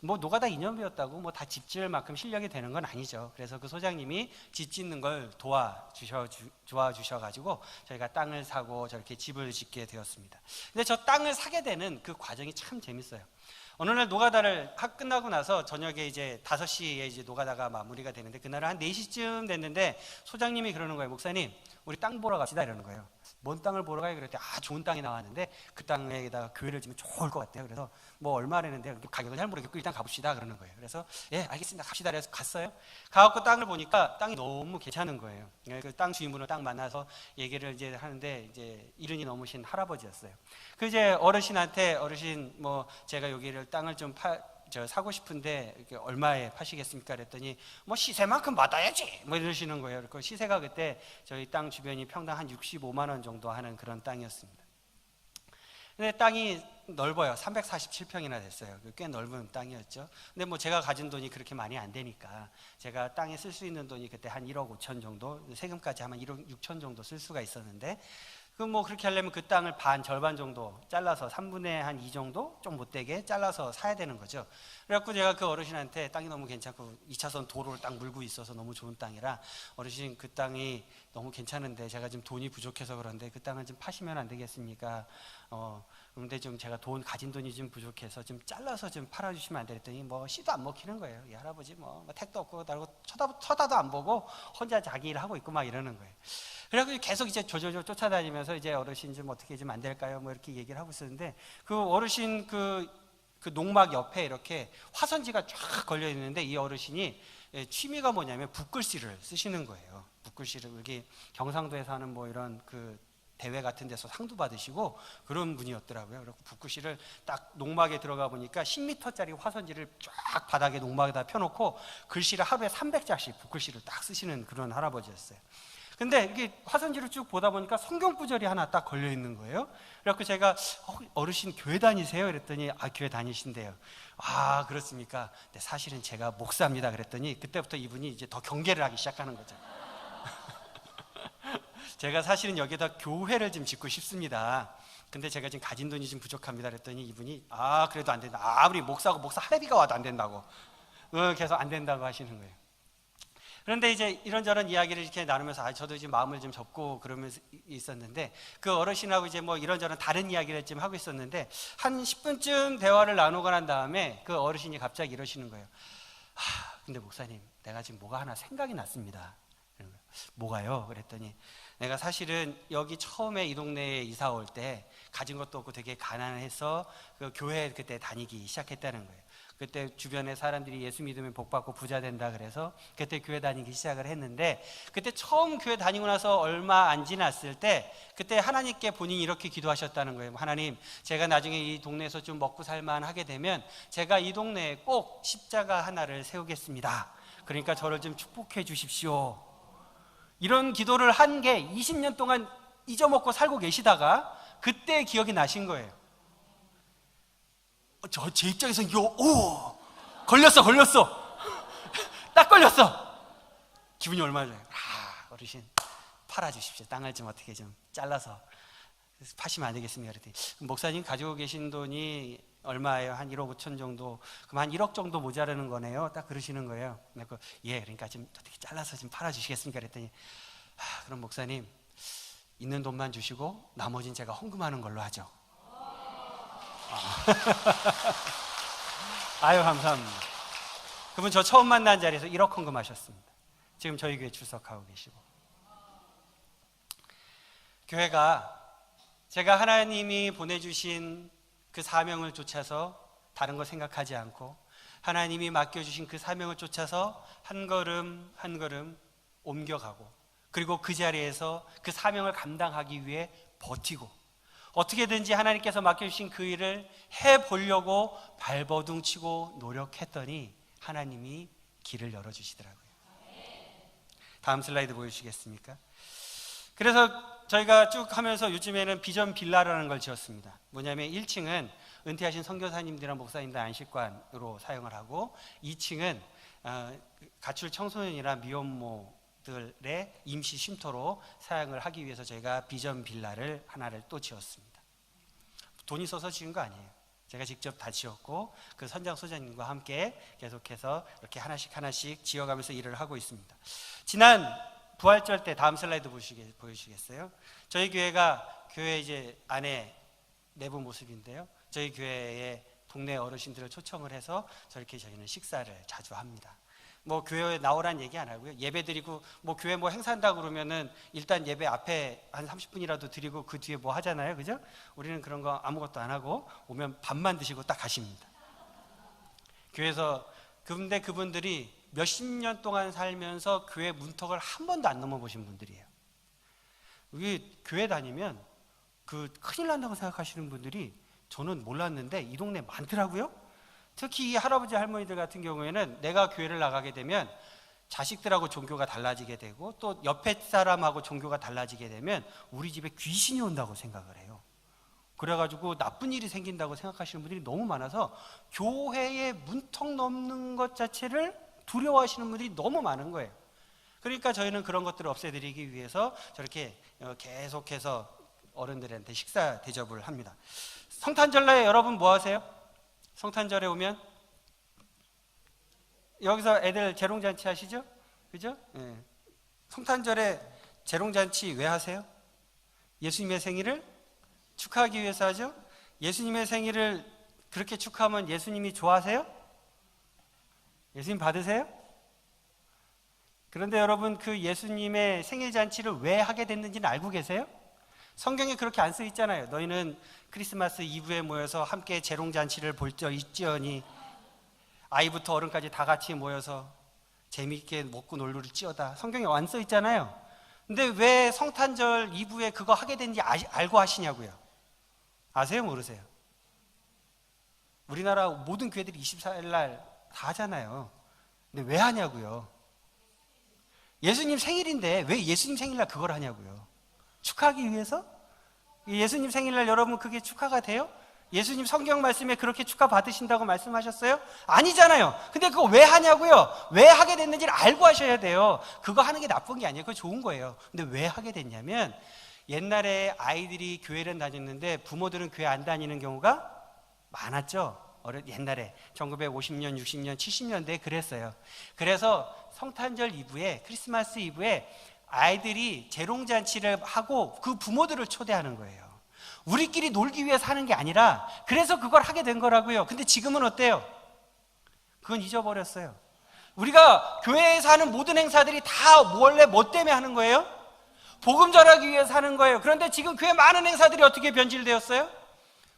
뭐 노가다 2년 배웠다고 뭐 다 집 지을 만큼 실력이 되는 건 아니죠. 그래서 그 소장님이 집 짓는 걸 도와주셔가지고 저희가 땅을 사고 저렇게 집을 짓게 되었습니다. 근데 저 땅을 사게 되는 그 과정이 참 재밌어요. 어느 날 노가다를 끝나고 나서 저녁에 이제 5시에 이제 노가다가 마무리가 되는데 그날은 한 4시쯤 됐는데 소장님이 그러는 거예요. 목사님, 우리 땅 보러 갑시다 이러는 거예요. 뭔 땅을 보러 가요? 그랬더니 좋은 땅이 나왔는데 그 땅에다가 교회를 지으면 좋을 것 같아요. 그래서 뭐 얼마라는데 가격을 잘 모르겠고 일단 가봅시다 그러는 거예요. 그래서 예 알겠습니다 갑시다 그래서 갔어요. 가갖고 땅을 보니까 땅이 너무 괜찮은 거예요. 그 땅 주인분을 딱 만나서 얘기를 이제 하는데 이제 이른이 넘으신 할아버지였어요. 그 이제 어르신한테 어르신 뭐 제가 여기를 땅을 좀 사고 싶은데 얼마에 파시겠습니까? 그랬더니 뭐 시세만큼 받아야지 뭐 이러시는 거예요. 그 시세가 그때 저희 땅 주변이 평당 한 65만 원 정도 하는 그런 땅이었습니다. 근데 땅이 넓어요. 347평이나 됐어요. 꽤 넓은 땅이었죠. 근데 뭐 제가 가진 돈이 그렇게 많이 안 되니까 제가 땅에 쓸 수 있는 돈이 그때 한 1억 5천 정도, 세금까지 하면 1억 6천 정도 쓸 수가 있었는데 그 뭐 그렇게 하려면 그 땅을 절반 정도 잘라서 3분의 한 2 정도 좀 못되게 잘라서 사야 되는 거죠. 그래갖고 제가 그 어르신한테 땅이 너무 괜찮고 2차선 도로를 딱 물고 있어서 너무 좋은 땅이라, 어르신 그 땅이 너무 괜찮은데 제가 지금 돈이 부족해서 그런데 그 땅을 좀 파시면 안 되겠습니까? 그런데 좀 제가 가진 돈이 좀 부족해서 좀 잘라서 좀 팔아주시면 안 되랬더니 뭐 씨도 안 먹히는 거예요. 이 할아버지 뭐 택도 없고 나고 쳐다도 안 보고 혼자 자기 일 하고 있고 막 이러는 거예요. 그래서 계속 이제 조조조 쫓아다니면서 이제 어르신 좀 어떻게 좀 안 될까요? 뭐 이렇게 얘기를 하고 있었는데, 그 어르신 그 농막 옆에 이렇게 화선지가 쫙 걸려 있는데, 이 어르신이 취미가 뭐냐면 붓글씨를 쓰시는 거예요. 붓글씨를 여기 경상도에서 하는 뭐 이런 그 대회 같은 데서 상도 받으시고 그런 분이었더라고요. 그래서 붓글씨를 딱 농막에 들어가 보니까 10m짜리 화선지를 쫙 바닥에 농막에다 펴놓고 글씨를 하루에 300자씩 붓글씨를 딱 쓰시는 그런 할아버지였어요. 근데 이게 화선지를 쭉 보다 보니까 성경 구절이 하나 딱 걸려 있는 거예요. 그래서 제가 어르신 교회 다니세요? 그랬더니 교회 다니신대요. 아, 그렇습니까? 네, 사실은 제가 목사입니다. 그랬더니 그때부터 이분이 이제 더 경계를 하기 시작하는 거죠. 제가 사실은 여기다 교회를 좀 짓고 싶습니다. 근데 제가 지금 가진 돈이 좀 부족합니다. 그랬더니 이분이 그래도 안 된다. 아무리 목사 할애비가 와도 안 된다고. 계속 안 된다고 하시는 거예요. 그런데 이제 이런저런 이야기를 이렇게 나누면서 저도 이제 마음을 좀 접고 그러면서 있었는데, 그 어르신하고 이제 뭐 이런저런 다른 이야기를 좀 하고 있었는데, 한 10분쯤 대화를 나누고 난 다음에 그 어르신이 갑자기 이러시는 거예요. 근데 목사님, 내가 지금 뭐가 하나 생각이 났습니다. 뭐가요? 그랬더니, 내가 사실은 여기 처음에 이 동네에 이사 올 때 가진 것도 없고 되게 가난해서 그 교회 그때 다니기 시작했다는 거예요. 그때 주변에 사람들이 예수 믿으면 복 받고 부자 된다 그래서 그때 교회 다니기 시작을 했는데, 그때 처음 교회 다니고 나서 얼마 안 지났을 때 그때 하나님께 본인이 이렇게 기도하셨다는 거예요. 하나님, 제가 나중에 이 동네에서 좀 먹고 살만 하게 되면 제가 이 동네에 꼭 십자가 하나를 세우겠습니다. 그러니까 저를 좀 축복해 주십시오. 이런 기도를 한 게 20년 동안 잊어먹고 살고 계시다가 그때 기억이 나신 거예요. 제 입장에서는 걸렸어. 딱 걸렸어. 기분이 얼마나 좋아요. 어르신, 팔아주십시오. 땅을 좀 어떻게 좀 잘라서 파시면 안 되겠습니까? 그랬더니, 목사님 가지고 계신 돈이 얼마예요? 한 1억 5천 정도. 그럼 한 1억 정도 모자라는 거네요. 딱 그러시는 거예요. 그러니까 좀 어떻게 잘라서 좀 팔아주시겠습니까? 그랬더니, 그럼 목사님, 있는 돈만 주시고 나머지는 제가 헌금하는 걸로 하죠. 감사합니다. 그분 저 처음 만난 자리에서 1억 헌금하셨습니다. 지금 저희 교회 출석하고 계시고. 교회가 제가 하나님이 보내주신 그 사명을 쫓아서 다른 거 생각하지 않고 하나님이 맡겨주신 그 사명을 쫓아서 한 걸음 한 걸음 옮겨가고, 그리고 그 자리에서 그 사명을 감당하기 위해 버티고, 어떻게든지 하나님께서 맡겨주신 그 일을 해보려고 발버둥 치고 노력했더니 하나님이 길을 열어주시더라고요. 다음 슬라이드 보여주시겠습니까? 그래서 저희가 쭉 하면서 요즘에는 비전 빌라라는 걸 지었습니다. 뭐냐면 1층은 은퇴하신 선교사님들이나 목사님들 안식관으로 사용을 하고, 2층은 가출 청소년이나 미혼모들의 임시 쉼터로 사용을 하기 위해서 저희가 비전 빌라를 하나를 또 지었습니다. 돈이 써서 지은 거 아니에요. 제가 직접 다 지었고 그 선장 소장님과 함께 계속해서 이렇게 하나씩 지어가면서 일을 하고 있습니다. 지난 부활절 때, 다음 슬라이드 보여주시겠어요? 저희 교회가 교회 이제 안에 내부 모습인데요. 저희 교회에 동네 어르신들을 초청을 해서 저희는 식사를 자주 합니다. 뭐 교회에 나오란 얘기 안 하고요. 예배 드리고 뭐 교회 뭐 행사한다고 그러면은 일단 예배 앞에 한 30분이라도 드리고 그 뒤에 뭐 하잖아요. 그죠? 우리는 그런 거 아무것도 안 하고 오면 밥만 드시고 딱 가십니다. 교회에서. 근데 그분들이 몇십 년 동안 살면서 교회 문턱을 한 번도 안 넘어보신 분들이에요. 여기 교회 다니면 큰일 난다고 생각하시는 분들이 저는 몰랐는데 이 동네에 많더라고요. 특히 이 할아버지 할머니들 같은 경우에는 내가 교회를 나가게 되면 자식들하고 종교가 달라지게 되고 또 옆에 사람하고 종교가 달라지게 되면 우리 집에 귀신이 온다고 생각을 해요. 그래가지고 나쁜 일이 생긴다고 생각하시는 분들이 너무 많아서 교회의 문턱 넘는 것 자체를 두려워하시는 분들이 너무 많은 거예요. 그러니까 저희는 그런 것들을 없애드리기 위해서 저렇게 계속해서 어른들한테 식사 대접을 합니다. 성탄절날 여러분 뭐 하세요? 성탄절에 오면 여기서 애들 재롱잔치 하시죠? 그죠? 예. 성탄절에 재롱잔치 왜 하세요? 예수님의 생일을 축하하기 위해서 하죠? 예수님의 생일을 그렇게 축하하면 예수님이 좋아하세요? 예수님 받으세요? 그런데 여러분 그 예수님의 생일 잔치를 왜 하게 됐는지는 알고 계세요? 성경에 그렇게 안 써 있잖아요. 너희는 크리스마스 이브에 모여서 함께 재롱잔치를 볼 적 있지언니 아이부터 어른까지 다 같이 모여서 재미있게 먹고 놀루를 찌어다. 성경에 안 써 있잖아요. 근데 왜 성탄절 이브에 그거 하게 된지 알고 하시냐고요. 아세요? 모르세요? 우리나라 모든 교회들이 24일 날 다 하잖아요. 근데 왜 하냐고요. 예수님 생일인데 왜 예수님 생일날 그걸 하냐고요. 축하하기 위해서? 예수님 생일날 여러분 그게 축하가 돼요? 예수님 성경 말씀에 그렇게 축하 받으신다고 말씀하셨어요? 아니잖아요. 근데 그거 왜 하냐고요? 왜 하게 됐는지를 알고 하셔야 돼요. 그거 하는 게 나쁜 게 아니에요. 그거 좋은 거예요. 근데 왜 하게 됐냐면 옛날에 아이들이 교회를 다녔는데 부모들은 교회 안 다니는 경우가 많았죠. 옛날에 1950년, 60년, 70년대에 그랬어요. 그래서 성탄절 이브에 크리스마스 이브에 아이들이 재롱잔치를 하고 그 부모들을 초대하는 거예요. 우리끼리 놀기 위해서 하는 게 아니라 그래서 그걸 하게 된 거라고요. 근데 지금은 어때요? 그건 잊어버렸어요. 우리가 교회에서 하는 모든 행사들이 다 원래 뭐 때문에 하는 거예요? 복음 전하기 위해서 하는 거예요. 그런데 지금 교회 많은 행사들이 어떻게 변질되었어요?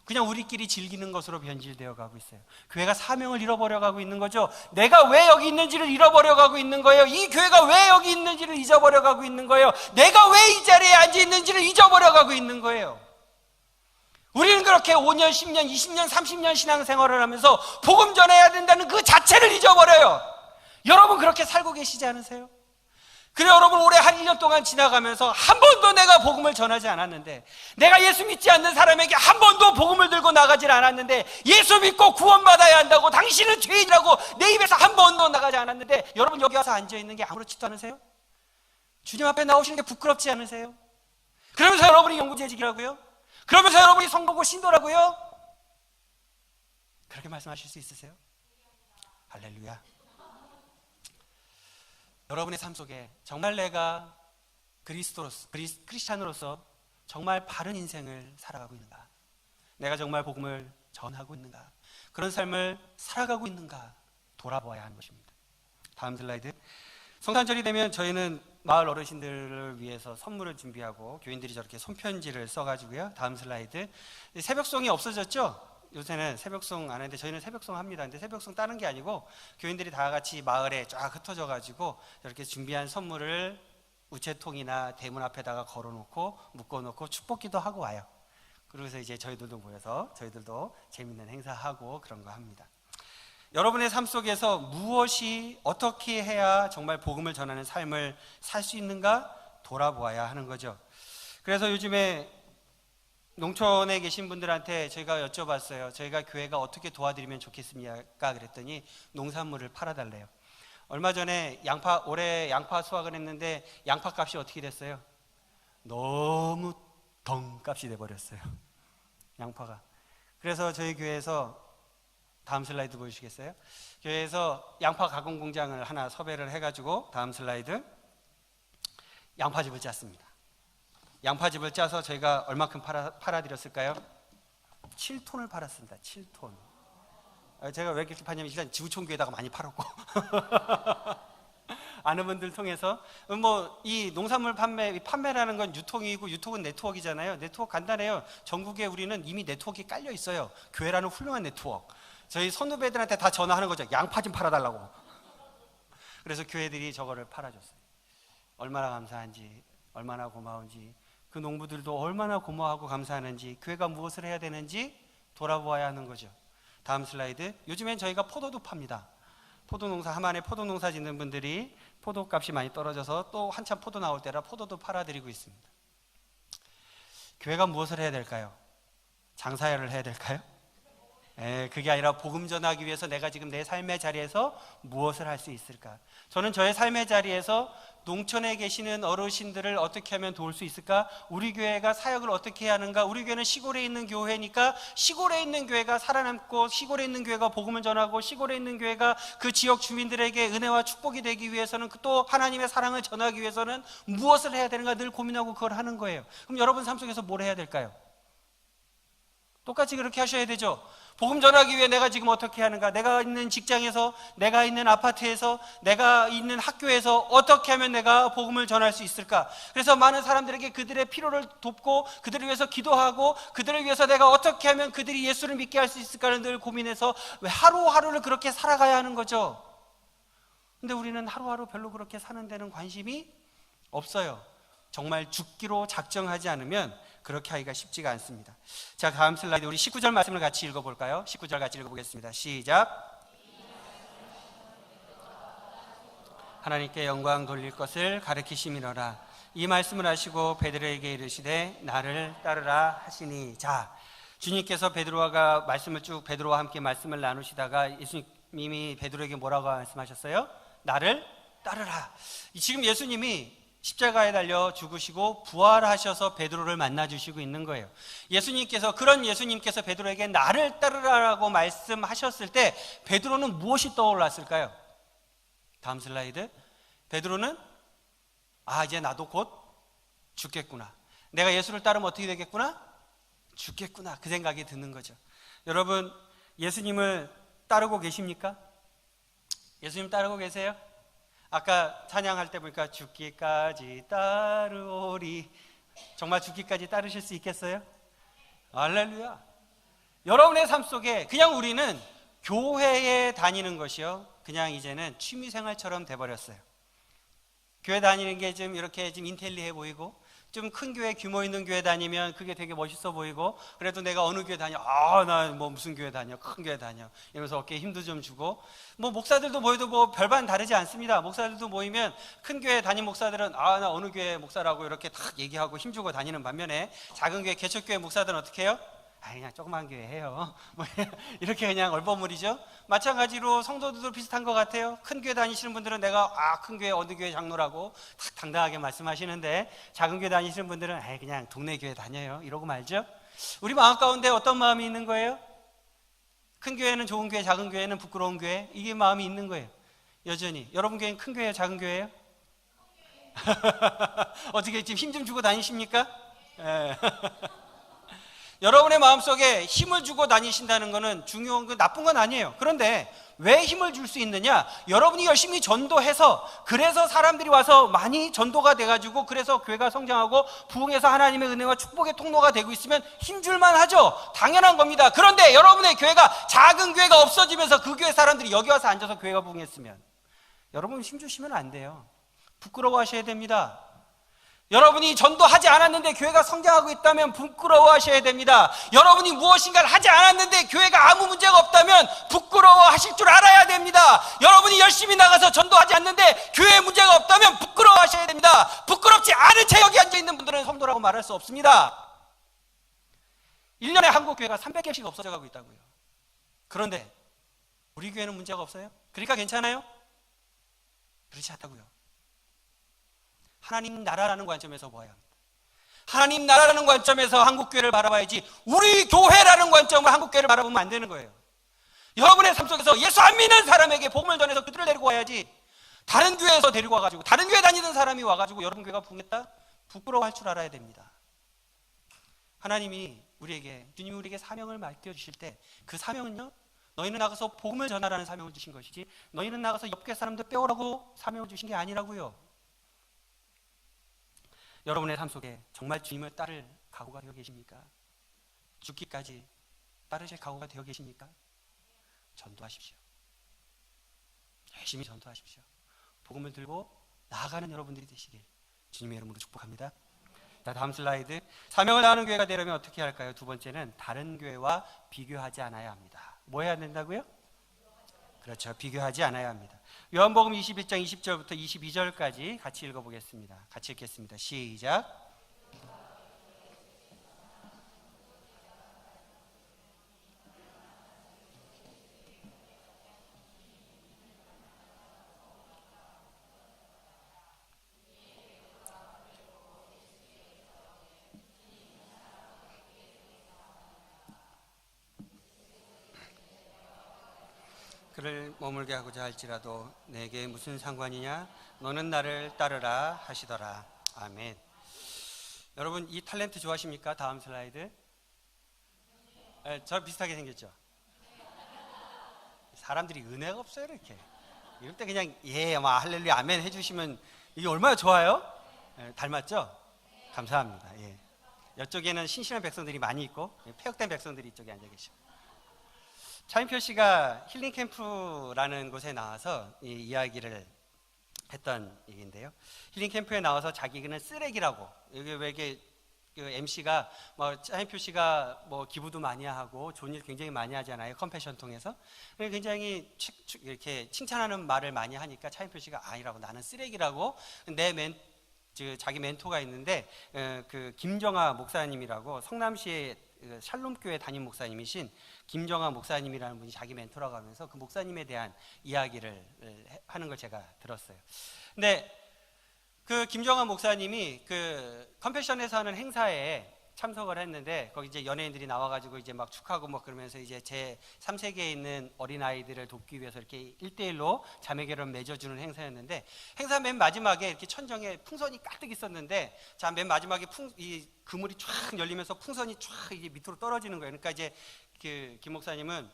그냥 우리끼리 즐기는 것으로 변질되어 가고 있어요. 교회가 사명을 잃어버려 가고 있는 거죠. 내가 왜 여기 있는지를 잃어버려 가고 있는 거예요. 이 교회가 왜 여기 있는지를 잊어버려 가고 있는 거예요. 내가 왜 이 자리에 앉아 있는지를 잊어버려 가고 있는 거예요. 우리는 그렇게 5년, 10년, 20년, 30년 신앙생활을 하면서 복음 전해야 된다는 그 자체를 잊어버려요. 여러분 그렇게 살고 계시지 않으세요? 그래 여러분 올해 한 1년 동안 지나가면서 한 번도 내가 복음을 전하지 않았는데, 내가 예수 믿지 않는 사람에게 한 번도 복음을 들고 나가질 않았는데, 예수 믿고 구원받아야 한다고 당신은 죄인이라고 내 입에서 한 번도 나가지 않았는데, 여러분 여기 와서 앉아있는 게 아무렇지도 않으세요? 주님 앞에 나오시는 게 부끄럽지 않으세요? 그러면서 여러분이 영구재직이라고요? 그러면서 여러분이 성도고 신도라고요? 그렇게 말씀하실 수 있으세요? 할렐루야. 여러분의 삶 속에 정말 내가 크리스찬으로서 정말 바른 인생을 살아가고 있는가? 내가 정말 복음을 전하고 있는가? 그런 삶을 살아가고 있는가? 돌아보아야 하는 것입니다. 다음 슬라이드. 성탄절이 되면 저희는 마을 어르신들을 위해서 선물을 준비하고 교인들이 저렇게 손편지를 써가지고요. 다음 슬라이드. 새벽송이 없어졌죠? 요새는 새벽송 안 하는데 저희는 새벽송 합니다. 근데 새벽송 따는 게 아니고 교인들이 다 같이 마을에 쫙 흩어져 가지고 이렇게 준비한 선물을 우체통이나 대문 앞에다가 걸어놓고 묶어놓고 축복기도 하고 와요. 그러면서 이제 저희들도 모여서 저희들도 재밌는 행사하고 그런 거 합니다. 여러분의 삶 속에서 무엇이 어떻게 해야 정말 복음을 전하는 삶을 살 수 있는가 돌아보아야 하는 거죠. 그래서 요즘에 농촌에 계신 분들한테 저희가 여쭤봤어요. 저희가 교회가 어떻게 도와드리면 좋겠습니까? 그랬더니 농산물을 팔아달래요. 얼마 전에 올해 양파 수확을 했는데 양파 값이 어떻게 됐어요? 너무 덩값이 돼버렸어요. 양파가. 그래서 저희 교회에서 다음 슬라이드 보여주시겠어요? 교회에서 양파 가공 공장을 하나 섭외를 해가지고 다음 슬라이드 양파즙을 짰습니다. 양파즙을 짜서 저희가 얼마큼 팔아드렸을까요? 7톤을 팔았습니다. 7톤. 제가 왜 이렇게 파냐면 일단 지구촌교회에다가 많이 팔았고 아는 분들 통해서 이 농산물 판매라는 건 유통이고 유통은 네트워크이잖아요. 네트워크 간단해요. 전국에 우리는 이미 네트워크가 깔려 있어요. 교회라는 훌륭한 네트워크. 저희 선후배들한테 다 전화하는 거죠. 양파 좀 팔아달라고. 그래서 교회들이 저거를 팔아줬어요. 얼마나 감사한지, 얼마나 고마운지, 그 농부들도 얼마나 고마워하고 감사하는지, 교회가 무엇을 해야 되는지 돌아보아야 하는 거죠. 다음 슬라이드. 요즘엔 저희가 포도도 팝니다. 포도농사, 하만에 포도농사 짓는 분들이 포도값이 많이 떨어져서 또 한참 포도 나올 때라 포도도 팔아드리고 있습니다. 교회가 무엇을 해야 될까요? 장사를 해야 될까요? 그게 아니라 복음 전하기 위해서 내가 지금 내 삶의 자리에서 무엇을 할 수 있을까? 저는 저의 삶의 자리에서 농촌에 계시는 어르신들을 어떻게 하면 도울 수 있을까? 우리 교회가 사역을 어떻게 해야 하는가? 우리 교회는 시골에 있는 교회니까 시골에 있는 교회가 살아남고, 시골에 있는 교회가 복음을 전하고, 시골에 있는 교회가 그 지역 주민들에게 은혜와 축복이 되기 위해서는, 또 하나님의 사랑을 전하기 위해서는 무엇을 해야 되는가 늘 고민하고 그걸 하는 거예요. 그럼 여러분 삶 속에서 뭘 해야 될까요? 똑같이 그렇게 하셔야 되죠. 복음 전하기 위해 내가 지금 어떻게 하는가? 내가 있는 직장에서, 내가 있는 아파트에서, 내가 있는 학교에서 어떻게 하면 내가 복음을 전할 수 있을까? 그래서 많은 사람들에게 그들의 필요를 돕고, 그들을 위해서 기도하고, 그들을 위해서 내가 어떻게 하면 그들이 예수를 믿게 할 수 있을까를 늘 고민해서 왜 하루하루를 그렇게 살아가야 하는 거죠. 근데 우리는 하루하루 별로 그렇게 사는 데는 관심이 없어요. 정말 죽기로 작정하지 않으면 그렇게 하기가 쉽지가 않습니다. 자, 다음 슬라이드 우리 19절 말씀을 같이 읽어볼까요? 19절 같이 읽어보겠습니다. 시작. 하나님께 영광 돌릴 것을 가르치심이로라. 이 말씀을 하시고 베드로에게 이르시되 나를 따르라 하시니. 자, 주님께서 베드로가 말씀을 쭉 베드로와 함께 말씀을 나누시다가 예수님이 베드로에게 뭐라고 말씀하셨어요? 나를 따르라. 지금 예수님이 십자가에 달려 죽으시고 부활하셔서 베드로를 만나주시고 있는 거예요. 그런 예수님께서 베드로에게 나를 따르라고 말씀하셨을 때 베드로는 무엇이 떠올랐을까요? 다음 슬라이드. 베드로는 이제 나도 곧 죽겠구나. 내가 예수를 따르면 어떻게 되겠구나? 죽겠구나. 그 생각이 드는 거죠. 여러분, 예수님을 따르고 계십니까? 예수님 따르고 계세요? 아까 찬양할 때 보니까 죽기까지 따르오리. 정말 죽기까지 따르실 수 있겠어요? 할렐루야. 여러분의 삶 속에 그냥 우리는 교회에 다니는 것이요, 그냥 이제는 취미생활처럼 돼버렸어요. 교회 다니는 게 좀 이렇게 좀 인텔리해 보이고, 좀 큰 교회, 규모 있는 교회 다니면 그게 되게 멋있어 보이고, 그래도 내가 어느 교회 다녀? 나 뭐 무슨 교회 다녀? 큰 교회 다녀. 이러면서 어깨에 힘도 좀 주고, 뭐 목사들도 모여도 뭐 별반 다르지 않습니다. 목사들도 모이면 큰 교회 다닌 목사들은 나 어느 교회 목사라고 이렇게 딱 얘기하고 힘주고 다니는 반면에, 작은 교회, 개척교회 목사들은 어떻게 해요? 그냥 조그만 교회 해요. 뭐 이렇게 그냥 얼버무리죠. 마찬가지로 성도들도 비슷한 것 같아요. 큰 교회 다니시는 분들은 내가 큰 교회 어느 교회 장로라고 딱 당당하게 말씀하시는데, 작은 교회 다니시는 분들은 그냥 동네 교회 다녀요 이러고 말죠. 우리 마음 가운데 어떤 마음이 있는 거예요? 큰 교회는 좋은 교회, 작은 교회는 부끄러운 교회, 이게 마음이 있는 거예요. 여전히. 여러분 교회는 큰 교회예요, 작은 교회예요? 어떻게 지금 힘 좀 주고 다니십니까? 여러분의 마음속에 힘을 주고 다니신다는 것은 중요한 건 나쁜 건 아니에요. 그런데 왜 힘을 줄 수 있느냐? 여러분이 열심히 전도해서, 그래서 사람들이 와서 많이 전도가 돼가지고, 그래서 교회가 성장하고 부흥해서 하나님의 은혜와 축복의 통로가 되고 있으면 힘줄만 하죠. 당연한 겁니다. 그런데 여러분의 교회가, 작은 교회가 없어지면서 그 교회 사람들이 여기 와서 앉아서 교회가 부흥했으면 여러분 힘주시면 안 돼요. 부끄러워하셔야 됩니다. 여러분이 전도하지 않았는데 교회가 성장하고 있다면 부끄러워하셔야 됩니다. 여러분이 무엇인가를 하지 않았는데 교회가 아무 문제가 없다면 부끄러워하실 줄 알아야 됩니다. 여러분이 열심히 나가서 전도하지 않는데 교회에 문제가 없다면 부끄러워하셔야 됩니다. 부끄럽지 않은 채 여기 앉아있는 분들은 성도라고 말할 수 없습니다. 1년에 한국 교회가 300개씩 없어져가고 있다고요. 그런데 우리 교회는 문제가 없어요? 그러니까 괜찮아요? 그렇지 않다고요. 하나님 나라라는 관점에서 보아야 합니다. 하나님 나라라는 관점에서 한국교회를 바라봐야지, 우리 교회라는 관점으로 한국교회를 바라보면 안 되는 거예요. 여러분의 삶 속에서 예수 안 믿는 사람에게 복음을 전해서 그들을 데리고 와야지, 다른 교회에서 데리고 와가지고, 다른 교회 다니던 사람이 와가지고 여러분 교회가 부흥했다? 부끄러워할 줄 알아야 됩니다. 하나님이 주님이 우리에게 사명을 맡겨주실 때, 그 사명은요, 너희는 나가서 복음을 전하라는 사명을 주신 것이지, 너희는 나가서 옆에 사람들 빼오라고 사명을 주신 게 아니라고요. 여러분의 삶 속에 정말 주님을 따를 각오가 되어 계십니까? 죽기까지 따르실 각오가 되어 계십니까? 전도하십시오. 열심히 전도하십시오. 복음을 들고 나아가는 여러분들이 되시길 주님의 이름으로 축복합니다. 자, 다음 슬라이드. 사명을 다하는 교회가 되려면 어떻게 할까요? 두 번째는 다른 교회와 비교하지 않아야 합니다. 뭐 해야 된다고요? 그렇죠. 비교하지 않아야 합니다. 요한복음 21장 20절부터 22절까지 같이 읽어보겠습니다. 같이 읽겠습니다. 시작. 그를 머물게 하고자 할지라도 내게 무슨 상관이냐? 너는 나를 따르라 하시더라. 아멘. 여러분 이 탤런트 좋아하십니까? 다음 슬라이드. 저 비슷하게 생겼죠? 사람들이 은혜가 없어요 이렇게. 이럴 때 그냥 할렐루야 아멘 해주시면 이게 얼마나 좋아요? 닮았죠? 감사합니다. 이쪽에는 신실한 백성들이 많이 있고 폐역된 백성들이 이쪽에 앉아 계시고. 차인표 씨가 힐링 캠프라는 곳에 나와서 이 이야기를 했던 얘기인데요. 힐링 캠프에 나와서 자기는 쓰레기라고, 이게 왜 이게 그 MC가 차인표 씨가 기부도 많이 하고 좋은 일 굉장히 많이 하잖아요. 컴패션 통해서. 굉장히 이렇게 칭찬하는 말을 많이 하니까 차인표 씨가 아니라고, 나는 쓰레기라고. 자기 멘토가 있는데 그 김정아 목사님이라고 성남시의 샬롬교회 담임 목사님이신 김정아 목사님이라는 분이 자기 멘토라고 하면서 그 목사님에 대한 이야기를 하는 걸 제가 들었어요. 근데 그 김정아 목사님이 그 컴패션에서 하는 행사에 참석을 했는데 거기 이제 연예인들이 나와가지고 이제 막 축하하고 그러면서 이제 제 3세계에 있는 어린아이들을 돕기 위해서 이렇게 1대1로 자매결혼 맺어주는 행사였는데, 행사 맨 마지막에 이렇게 천정에 풍선이 가득 있었는데, 자, 맨 마지막에 이 그물이 쫙 열리면서 풍선이 쫙 이게 밑으로 떨어지는 거예요. 그러니까 이제 그 김 목사님은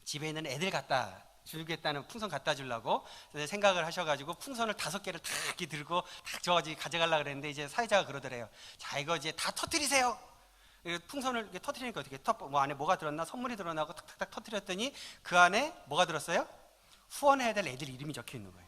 집에 있는 애들 갖다 주겠다는, 풍선 갖다 주려고 생각을 하셔가지고 풍선을 5개를 탁 이렇게 들고 탁 저가지고 가져가려고 그랬는데, 이제 사회자가 그러더래요. 자, 이거 이제 다 터뜨리세요. 풍선을 이렇게 터뜨리니까 어떻게 안에 뭐가 들었나, 선물이 들었나 하고 탁탁탁 터뜨렸더니 그 안에 뭐가 들었어요? 후원해야 될 애들 이름이 적혀 있는 거예요.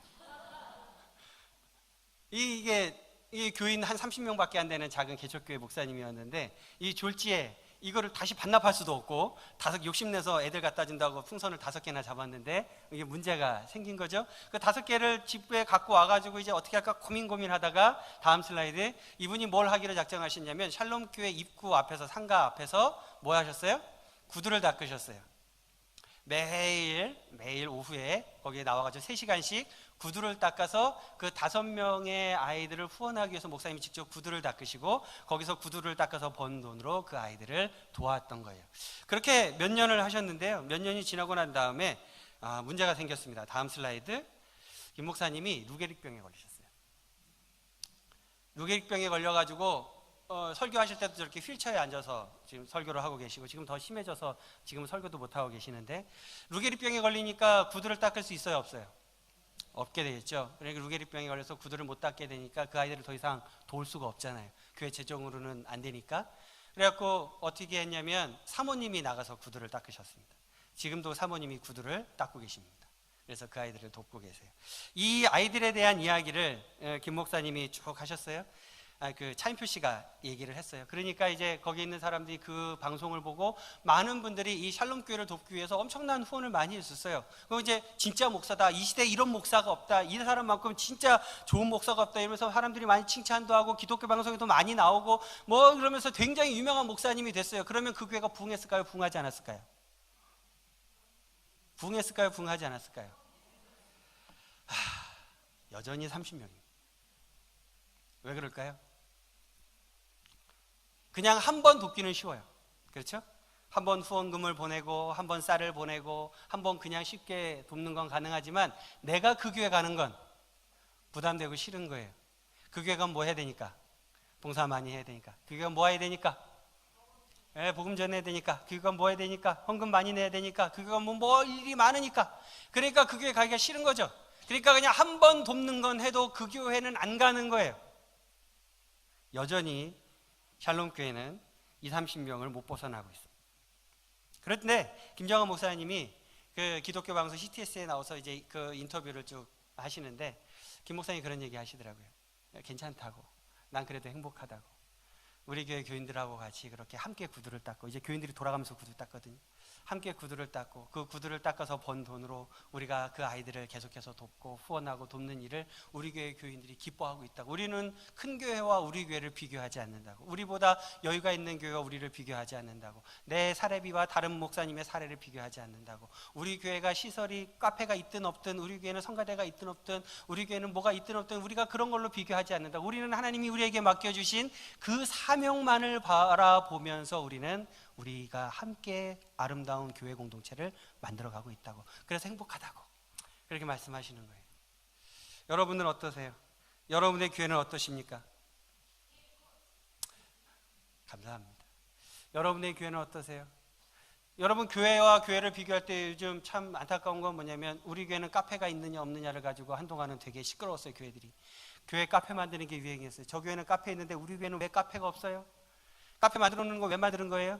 이 교인 한 30명밖에 안 되는 작은 개척교회 목사님이었는데, 이 졸지에 이거를 다시 반납할 수도 없고 욕심내서 애들 갖다 준다고 풍선을 5개나 잡았는데 이게 문제가 생긴 거죠. 그 5개를 집에 갖고 와가지고 이제 어떻게 할까 고민하다가, 다음 슬라이드에 이분이 뭘 하기로 작정하셨냐면 샬롬교회 입구 앞에서, 상가 앞에서 뭐 하셨어요? 구두를 닦으셨어요. 매일 오후에 거기에 나와가지고 3시간씩 구두를 닦아서 그 5명의 아이들을 후원하기 위해서 목사님이 직접 구두를 닦으시고 거기서 구두를 닦아서 번 돈으로 그 아이들을 도왔던 거예요. 그렇게 몇 년을 하셨는데요. 몇 년이 지나고 난 다음에 문제가 생겼습니다. 다음 슬라이드. 김 목사님이 루게릭병에 걸리셨어요. 루게릭병에 걸려가지고 설교하실 때도 저렇게 휠체어에 앉아서 지금 설교를 하고 계시고, 지금 더 심해져서 지금 설교도 못하고 계시는데, 루게릭병에 걸리니까 구두를 닦을 수 있어요, 없어요? 없게 되겠죠. 그러니까 루게릭병에 걸려서 구두를 못 닦게 되니까 그 아이들을 더 이상 도울 수가 없잖아요. 교회 재정으로는 안 되니까. 그래갖고 어떻게 했냐면 사모님이 나가서 구두를 닦으셨습니다. 지금도 사모님이 구두를 닦고 계십니다. 그래서 그 아이들을 돕고 계세요. 이 아이들에 대한 이야기를 김 목사님이 쭉 하셨어요. 그 차인표 씨가 얘기를 했어요. 그러니까 이제 거기 있는 사람들이 그 방송을 보고 많은 분들이 이 샬롬교회를 돕기 위해서 엄청난 후원을 많이 했었어요. 그럼 이제 진짜 목사다, 이 시대에 이런 목사가 없다, 이 사람만큼 진짜 좋은 목사가 없다 이러면서 사람들이 많이 칭찬도 하고 기독교 방송에도 많이 나오고 그러면서 굉장히 유명한 목사님이 됐어요. 그러면 그 교회가 부흥했을까요? 부흥하지 않았을까요? 부흥했을까요? 부흥하지 않았을까요? 여전히 30명입니다. 왜 그럴까요? 그냥 한 번 돕기는 쉬워요. 그렇죠? 한 번 후원금을 보내고, 한 번 쌀을 보내고, 한 번 그냥 쉽게 돕는 건 가능하지만, 내가 그 교회 가는 건 부담되고 싫은 거예요. 그 교회 가면 뭐 해야 되니까? 봉사 많이 해야 되니까. 그 교회 가면 뭐 해야 되니까? 복음 전해야 되니까. 그 교회 가면 뭐 해야 되니까? 헌금 많이 내야 되니까. 그 교회 가면 뭐 일이 많으니까. 그러니까 그 교회 가기가 싫은 거죠. 그러니까 그냥 한 번 돕는 건 해도 그 교회는 안 가는 거예요. 여전히 샬롬교회는 20-30명을 못 벗어나고 있어요. 그런데 김정아 목사님이 그 기독교 방송 CTS에 나와서 이제 그 인터뷰를 쭉 하시는데, 김 목사님이 그런 얘기 하시더라고요. 괜찮다고, 난 그래도 행복하다고, 우리 교회 교인들하고 같이 그렇게 함께 구두를 닦고, 이제 교인들이 돌아가면서 구두 닦거든요. 함께 구두를 닦고 그 구두를 닦아서 번 돈으로 우리가 그 아이들을 계속해서 돕고 후원하고 돕는 일을 우리 교회 교인들이 기뻐하고 있다고. 우리는 큰 교회와 우리 교회를 비교하지 않는다고. 우리보다 여유가 있는 교회와 우리를 비교하지 않는다고. 내 사례비와 다른 목사님의 사례를 비교하지 않는다고. 우리 교회가 시설이 카페가 있든 없든, 우리 교회는 성가대가 있든 없든, 우리 교회는 뭐가 있든 없든 우리가 그런 걸로 비교하지 않는다고. 우리는 하나님이 우리에게 맡겨주신 그 사명만을 바라보면서 우리는 우리가 함께 아름다운 교회 공동체를 만들어가고 있다고. 그래서 행복하다고 그렇게 말씀하시는 거예요. 여러분은 어떠세요? 여러분의 교회는 어떠십니까? 감사합니다. 여러분의 교회는 어떠세요? 여러분 교회와 교회를 비교할 때 요즘 참 안타까운 건 뭐냐면 우리 교회는 카페가 있느냐 없느냐를 가지고 한동안은 되게 시끄러웠어요. 교회들이 교회 카페 만드는 게 유행이었어요. 저 교회는 카페 있는데 우리 교회는 왜 카페가 없어요? 카페 만들어 놓는 거 왜 만드는 거예요?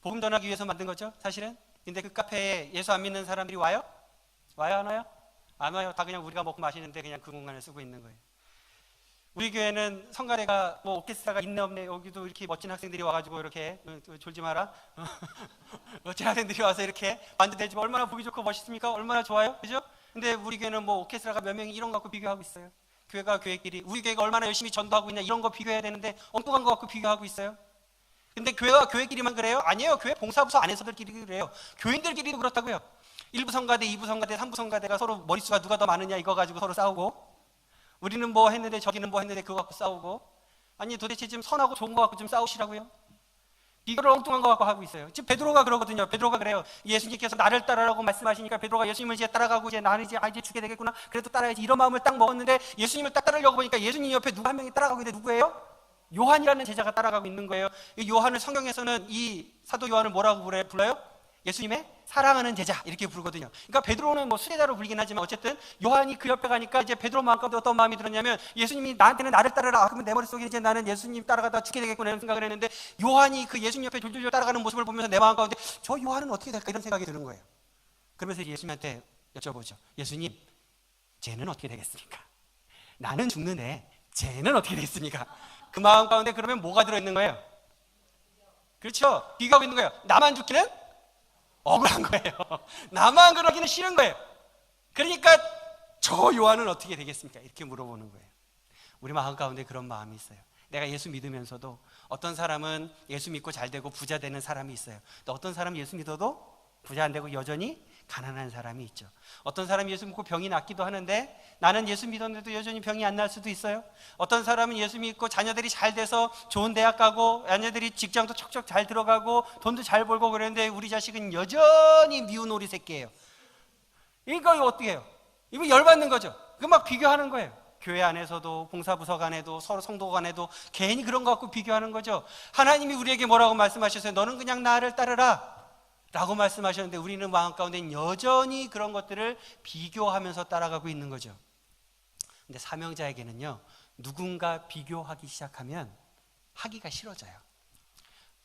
복음 전하기 위해서 만든 거죠 사실은. 근데 그 카페에 예수 안 믿는 사람들이 와요? 와요 안 와요? 안 와요. 다 그냥 우리가 먹고 마시는데 그냥 그 공간을 쓰고 있는 거예요. 우리 교회는 성가대가 뭐 오케스트라가 있네 없네, 여기도 이렇게 멋진 학생들이 와가지고 이렇게 졸지 마라 멋진 학생들이 와서 이렇게 만들어지면 얼마나 보기 좋고 멋있습니까? 얼마나 좋아요, 그죠? 근데 우리 교회는 뭐 오케스트라가 몇 명이 이런 거 갖고 비교하고 있어요. 교회가 교회끼리 우리 교회가 얼마나 열심히 전도하고 있냐 이런 거 비교해야 되는데 엉뚱한 거 갖고 비교하고 있어요. 근데 교회가 교회끼리만 그래요? 아니에요. 교회 봉사부서 안에서들끼리 그래요. 교인들끼리도 그렇다고요. 1부 성가대, 2부 성가대, 3부 성가대가 서로 머릿수가 누가 더 많으냐 이거 가지고 서로 싸우고, 우리는 뭐 했는데 저기는 뭐 했는데 그거 갖고 싸우고, 아니 도대체 지금 선하고 좋은 거 갖고 좀 싸우시라고요? 비교를 엉뚱한 거 갖고 하고 있어요. 지금 베드로가 그러거든요. 베드로가 그래요. 예수님께서 나를 따르라고 말씀하시니까 베드로가 예수님을 이제 따라가고 이제 나는 이제 죽게 되겠구나, 그래도 따라야지 이런 마음을 딱 먹었는데 예수님을 딱 따르려고 보니까 예수님 옆에 누가 한 명이 따라가고 있는데 누구예요? 요한이라는 제자가 따라가고 있는 거예요. 이 요한을 성경에서는 이 사도 요한을 뭐라고 불러요? 예수님의 사랑하는 제자 이렇게 부르거든요. 그러니까 베드로는 뭐 수제자로 불리긴 하지만 어쨌든 요한이 그 옆에 가니까 이제 베드로 마음 가운데 어떤 마음이 들었냐면 예수님이 나한테는 나를 따르라, 그러면 내 머릿속에 이제 나는 예수님 따라가다 죽게 되겠구나 이런 생각을 했는데, 요한이 그 예수님 옆에 졸졸졸 따라가는 모습을 보면서 내 마음 가운데 저 요한은 어떻게 될까 이런 생각이 드는 거예요. 그러면서 예수님한테 여쭤보죠. 예수님, 쟤는 어떻게 되겠습니까? 나는 죽는데 쟤는 어떻게 되겠습니까? 그 마음 가운데 그러면 뭐가 들어있는 거예요? 그렇죠. 비교하고 있는 거예요. 나만 죽기는 억울한 거예요. 나만 그러기는 싫은 거예요. 그러니까 저 요한은 어떻게 되겠습니까? 이렇게 물어보는 거예요. 우리 마음 가운데 그런 마음이 있어요. 내가 예수 믿으면서도 어떤 사람은 예수 믿고 잘 되고 부자 되는 사람이 있어요. 또 어떤 사람은 예수 믿어도 부자 안 되고 여전히 가난한 사람이 있죠. 어떤 사람이 예수 믿고 병이 낫기도 하는데 나는 예수 믿었는데도 여전히 병이 안 날 수도 있어요. 어떤 사람은 예수 믿고 자녀들이 잘 돼서 좋은 대학 가고 자녀들이 직장도 척척 잘 들어가고 돈도 잘 벌고 그랬는데 우리 자식은 여전히 미운 오리 새끼예요. 이거 어떻게 해요? 이거 열받는 거죠. 그 막 비교하는 거예요. 교회 안에서도 봉사부서 간에도 서로 성도 간에도 괜히 그런 거 갖고 비교하는 거죠. 하나님이 우리에게 뭐라고 말씀하셨어요? 너는 그냥 나를 따르라 라고 말씀하셨는데 우리는 마음 가운데 여전히 그런 것들을 비교하면서 따라가고 있는 거죠. 근데 사명자에게는요, 누군가 비교하기 시작하면 하기가 싫어져요.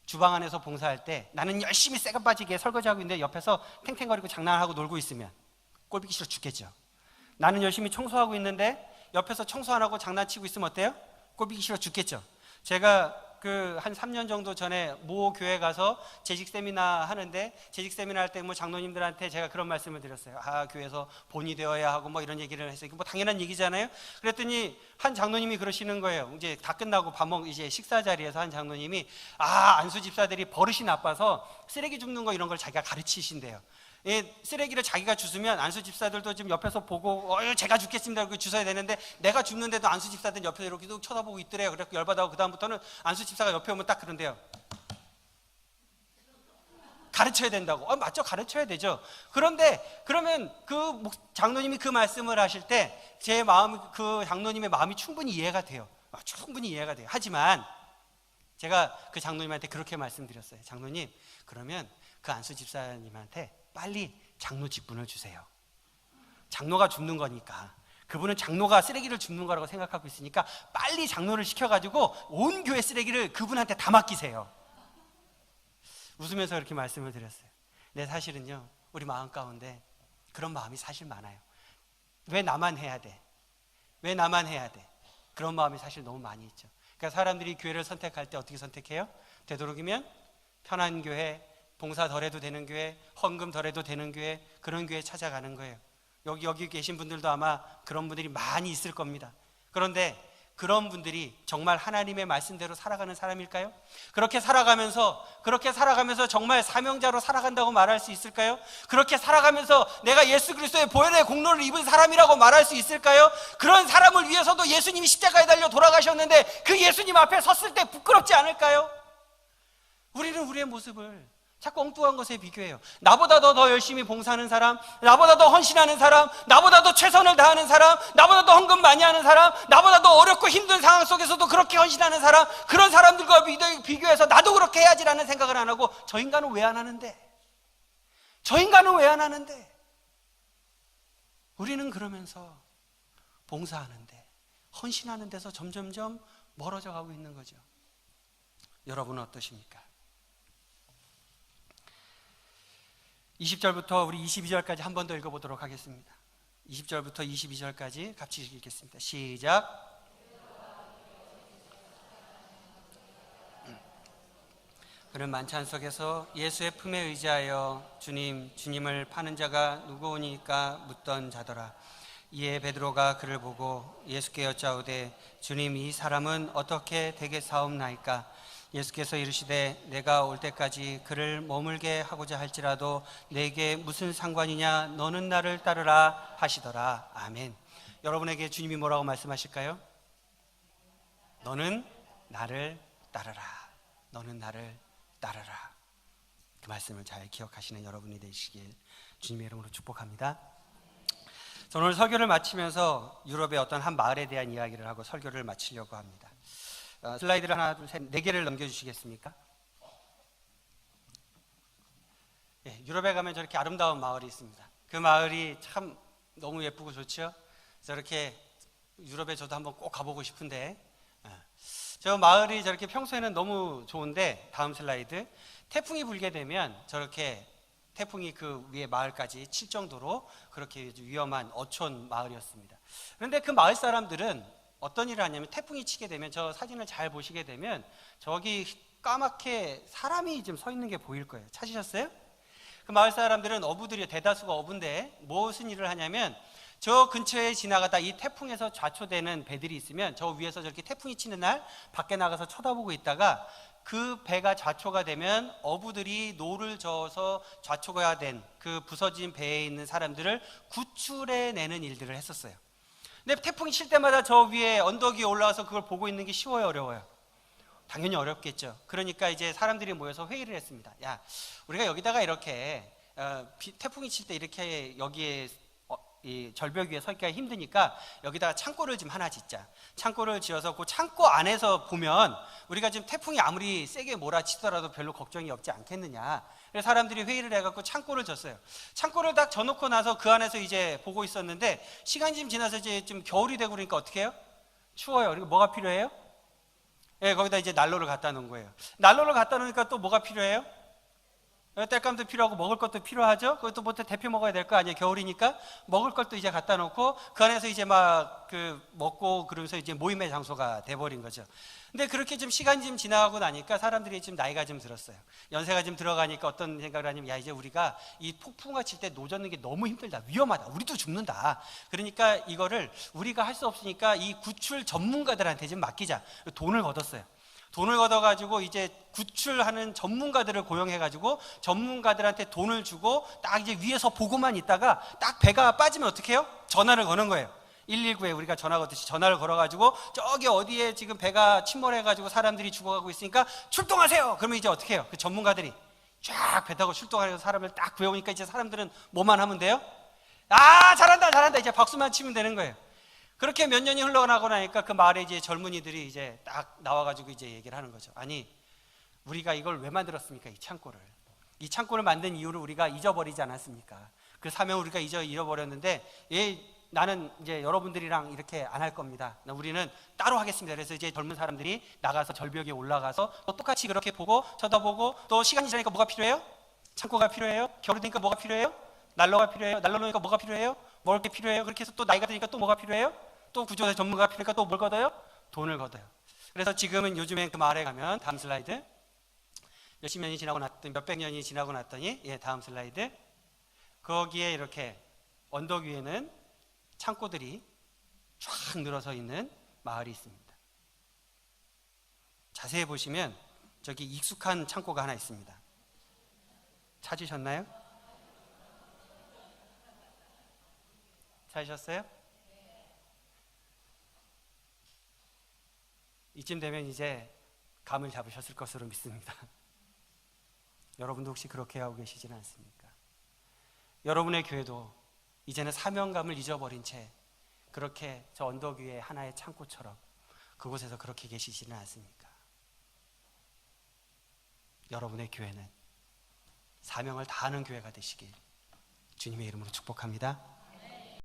주방 안에서 봉사할 때 나는 열심히 쇠가 빠지게 설거지하고 있는데 옆에서 탱탱거리고 장난하고 놀고 있으면 꼴보기 싫어 죽겠죠. 나는 열심히 청소하고 있는데 옆에서 청소 안 하고 장난치고 있으면 어때요? 꼴보기 싫어 죽겠죠. 제가 한 3년 정도 전에 모 교회 가서 재직 세미나 하는데, 재직 세미나 할 때 뭐 장로님들한테 제가 그런 말씀을 드렸어요. 교회에서 본이 되어야 하고 뭐 이런 얘기를 했어요. 뭐 당연한 얘기잖아요. 그랬더니 한 장로님이 그러시는 거예요. 이제 다 끝나고 이제 식사 자리에서 한 장로님이 안수 집사들이 버릇이 나빠서 쓰레기 줍는 거 이런 걸 자기가 가르치신대요. 쓰레기를 자기가 주스면 안수 집사들도 지금 옆에서 보고 제가 줍겠습니다 그렇게 주셔야 되는데, 내가 줍는데도 안수 집사들 옆에서 이렇게 쳐다보고 있더래요. 그래서 열받아서 그 다음부터는 안수 집사가 옆에 오면 딱 그런데요, 가르쳐야 된다고. 맞죠, 가르쳐야 되죠. 그런데 그러면 그 장로님이 그 말씀을 하실 때 제 마음, 그 장로님의 마음이 충분히 이해가 돼요. 충분히 이해가 돼요. 하지만 제가 그 장로님한테 그렇게 말씀드렸어요. 장로님, 그러면 그 안수 집사님한테 빨리 장로 직분을 주세요. 장로가 줍는 거니까, 그분은 장로가 쓰레기를 줍는 거라고 생각하고 있으니까 빨리 장로를 시켜가지고 온 교회 쓰레기를 그분한테 다 맡기세요. 웃으면서 그렇게 말씀을 드렸어요. 네, 사실은요, 우리 마음 가운데 그런 마음이 사실 많아요. 왜 나만 해야 돼? 왜 나만 해야 돼? 그런 마음이 사실 너무 많이 있죠. 그러니까 사람들이 교회를 선택할 때 어떻게 선택해요? 되도록이면 편한 교회, 봉사 덜 해도 되는 교회, 헌금 덜 해도 되는 교회, 그런 교회 찾아가는 거예요. 여기 계신 분들도 아마 그런 분들이 많이 있을 겁니다. 그런데 그런 분들이 정말 하나님의 말씀대로 살아가는 사람일까요? 그렇게 살아가면서 정말 사명자로 살아간다고 말할 수 있을까요? 그렇게 살아가면서 내가 예수 그리스도의 보혈의 공로를 입은 사람이라고 말할 수 있을까요? 그런 사람을 위해서도 예수님이 십자가에 달려 돌아가셨는데 그 예수님 앞에 섰을 때 부끄럽지 않을까요? 우리는 우리의 모습을 자꾸 엉뚱한 것에 비교해요. 나보다 더 열심히 봉사하는 사람, 나보다 더 헌신하는 사람, 나보다 더 최선을 다하는 사람, 나보다 더 헌금 많이 하는 사람, 나보다 더 어렵고 힘든 상황 속에서도 그렇게 헌신하는 사람, 그런 사람들과 비교해서 나도 그렇게 해야지라는 생각을 안 하고, 저 인간은 왜 안 하는데? 저 인간은 왜 안 하는데? 우리는 그러면서 봉사하는데, 헌신하는 데서 점점점 멀어져 가고 있는 거죠. 여러분은 어떠십니까? 20절부터 우리 22절까지 한 번 더 읽어보도록 하겠습니다. 20절부터 22절까지 같이 읽겠습니다. 시작. 그는 만찬 속에서 예수의 품에 의지하여 주님을 파는 자가 누구오니까 묻던 자더라. 이에 베드로가 그를 보고 예수께 여짜오되 주님, 이 사람은 어떻게 되겠사옵나이까? 예수께서 이르시되 내가 올 때까지 그를 머물게 하고자 할지라도 내게 무슨 상관이냐? 너는 나를 따르라 하시더라. 아멘. 여러분에게 주님이 뭐라고 말씀하실까요? 너는 나를 따르라. 너는 나를 따르라. 그 말씀을 잘 기억하시는 여러분이 되시길 주님의 이름으로 축복합니다. 저는 오늘 설교를 마치면서 유럽의 어떤 한 마을에 대한 이야기를 하고 설교를 마치려고 합니다. 슬라이드를 하나, 둘, 셋, 네 개를 넘겨주시겠습니까? 예, 유럽에 가면 저렇게 아름다운 마을이 있습니다. 그 마을이 참 너무 예쁘고 좋죠. 저렇게 유럽에 저도 한번 꼭 가보고 싶은데, 저 마을이 저렇게 평소에는 너무 좋은데, 다음 슬라이드, 태풍이 불게 되면 저렇게 태풍이 그 위에 마을까지 칠 정도로 그렇게 위험한 어촌 마을이었습니다. 그런데 그 마을 사람들은 어떤 일을 하냐면, 태풍이 치게 되면, 저 사진을 잘 보시게 되면 저기 까맣게 사람이 좀 서 있는 게 보일 거예요. 찾으셨어요? 그 마을 사람들은 어부들이 대다수가 어부인데 무슨 일을 하냐면, 저 근처에 지나가다 이 태풍에서 좌초되는 배들이 있으면 저 위에서 저렇게 태풍이 치는 날 밖에 나가서 쳐다보고 있다가 그 배가 좌초가 되면 어부들이 노를 저어서 좌초가 된 그 부서진 배에 있는 사람들을 구출해내는 일들을 했었어요. 근데 태풍이 칠 때마다 저 위에 언덕 위에 올라와서 그걸 보고 있는 게 쉬워요, 어려워요? 당연히 어렵겠죠. 그러니까 이제 사람들이 모여서 회의를 했습니다. 야, 우리가 여기다가 이렇게 태풍이 칠 때 이렇게 여기에 이 절벽 위에 서기가 힘드니까 여기다가 창고를 좀 하나 짓자. 창고를 지어서 그 창고 안에서 보면 우리가 지금 태풍이 아무리 세게 몰아치더라도 별로 걱정이 없지 않겠느냐. 그래서 사람들이 회의를 해갖고 창고를 졌어요. 창고를 딱 져놓고 나서 그 안에서 이제 보고 있었는데, 시간이 좀 지나서 이제 좀 겨울이 되고 그러니까 어떻게 해요? 추워요. 그리고 뭐가 필요해요? 예, 거기다 이제 난로를 갖다 놓은 거예요. 난로를 갖다 놓으니까 또 뭐가 필요해요? 땔감도 필요하고 먹을 것도 필요하죠. 그것도 뭐 데펴 먹어야 될 거 아니에요. 겨울이니까 먹을 것도 이제 갖다 놓고 그 안에서 이제 막 그 먹고 그러면서 이제 모임의 장소가 돼버린 거죠. 근데 그렇게 좀 시간이 좀 지나가고 나니까 사람들이 좀 나이가 좀 들었어요. 연세가 좀 들어가니까 어떤 생각을 하냐면, 야, 이제 우리가 이 폭풍우가 칠 때 노젓는 게 너무 힘들다, 위험하다, 우리도 죽는다. 그러니까 이거를 우리가 할 수 없으니까 이 구출 전문가들한테 좀 맡기자. 돈을 걷었어요. 돈을 걷어가지고 이제 구출하는 전문가들을 고용해가지고 전문가들한테 돈을 주고 딱 이제 위에서 보고만 있다가 딱 배가 빠지면 어떻게 해요? 전화를 거는 거예요. 119에 우리가 전화 걸듯이 전화를 걸어가지고 저기 어디에 지금 배가 침몰해가지고 사람들이 죽어가고 있으니까 출동하세요. 그러면 이제 어떻게 해요? 그 전문가들이 쫙 배 타고 출동하려고 사람을 딱 구해오니까 이제 사람들은 뭐만 하면 돼요? 아, 잘한다, 잘한다. 이제 박수만 치면 되는 거예요. 그렇게 몇 년이 흘러나고 나니까 그 마을에 이제 젊은이들이 이제 딱 나와가지고 이제 얘기를 하는 거죠. 아니, 우리가 이걸 왜 만들었습니까? 이 창고를. 이 창고를 만든 이유를 우리가 잊어버리지 않았습니까? 그 사명을 우리가 잃어버렸는데, 나는 이제 여러분들이랑 이렇게 안 할 겁니다. 우리는 따로 하겠습니다. 그래서 이제 젊은 사람들이 나가서 절벽에 올라가서 또 똑같이 그렇게 보고 쳐다보고, 또 시간이 지나니까 뭐가 필요해요? 창고가 필요해요? 겨울이 되니까 뭐가 필요해요? 난로가 필요해요? 난로 놓으니까 뭐가 필요해요? 먹을 게 필요해요? 그렇게 해서 또 나이가 드니까 또 뭐가 필요해요? 또 구조대 전문가가 필요하니까 또 뭘 걷어요? 돈을 걷어요. 그래서 지금은 요즘엔 그 마을에 가면, 다음 슬라이드, 몇십 년이 지나고 났더니, 몇백 년이 지나고 났더니, 예, 다음 슬라이드, 거기에 이렇게 언덕 위에는 창고들이 쫙 늘어서 있는 마을이 있습니다. 자세히 보시면 저기 익숙한 창고가 하나 있습니다. 찾으셨나요? 찾으셨어요? 이쯤 되면 이제 감을 잡으셨을 것으로 믿습니다. 여러분도 혹시 그렇게 하고 계시지는 않습니까? 여러분의 교회도 이제는 사명감을 잊어버린 채 그렇게 저 언덕 위에 하나의 창고처럼 그곳에서 그렇게 계시지는 않습니까? 여러분의 교회는 사명을 다하는 교회가 되시길 주님의 이름으로 축복합니다.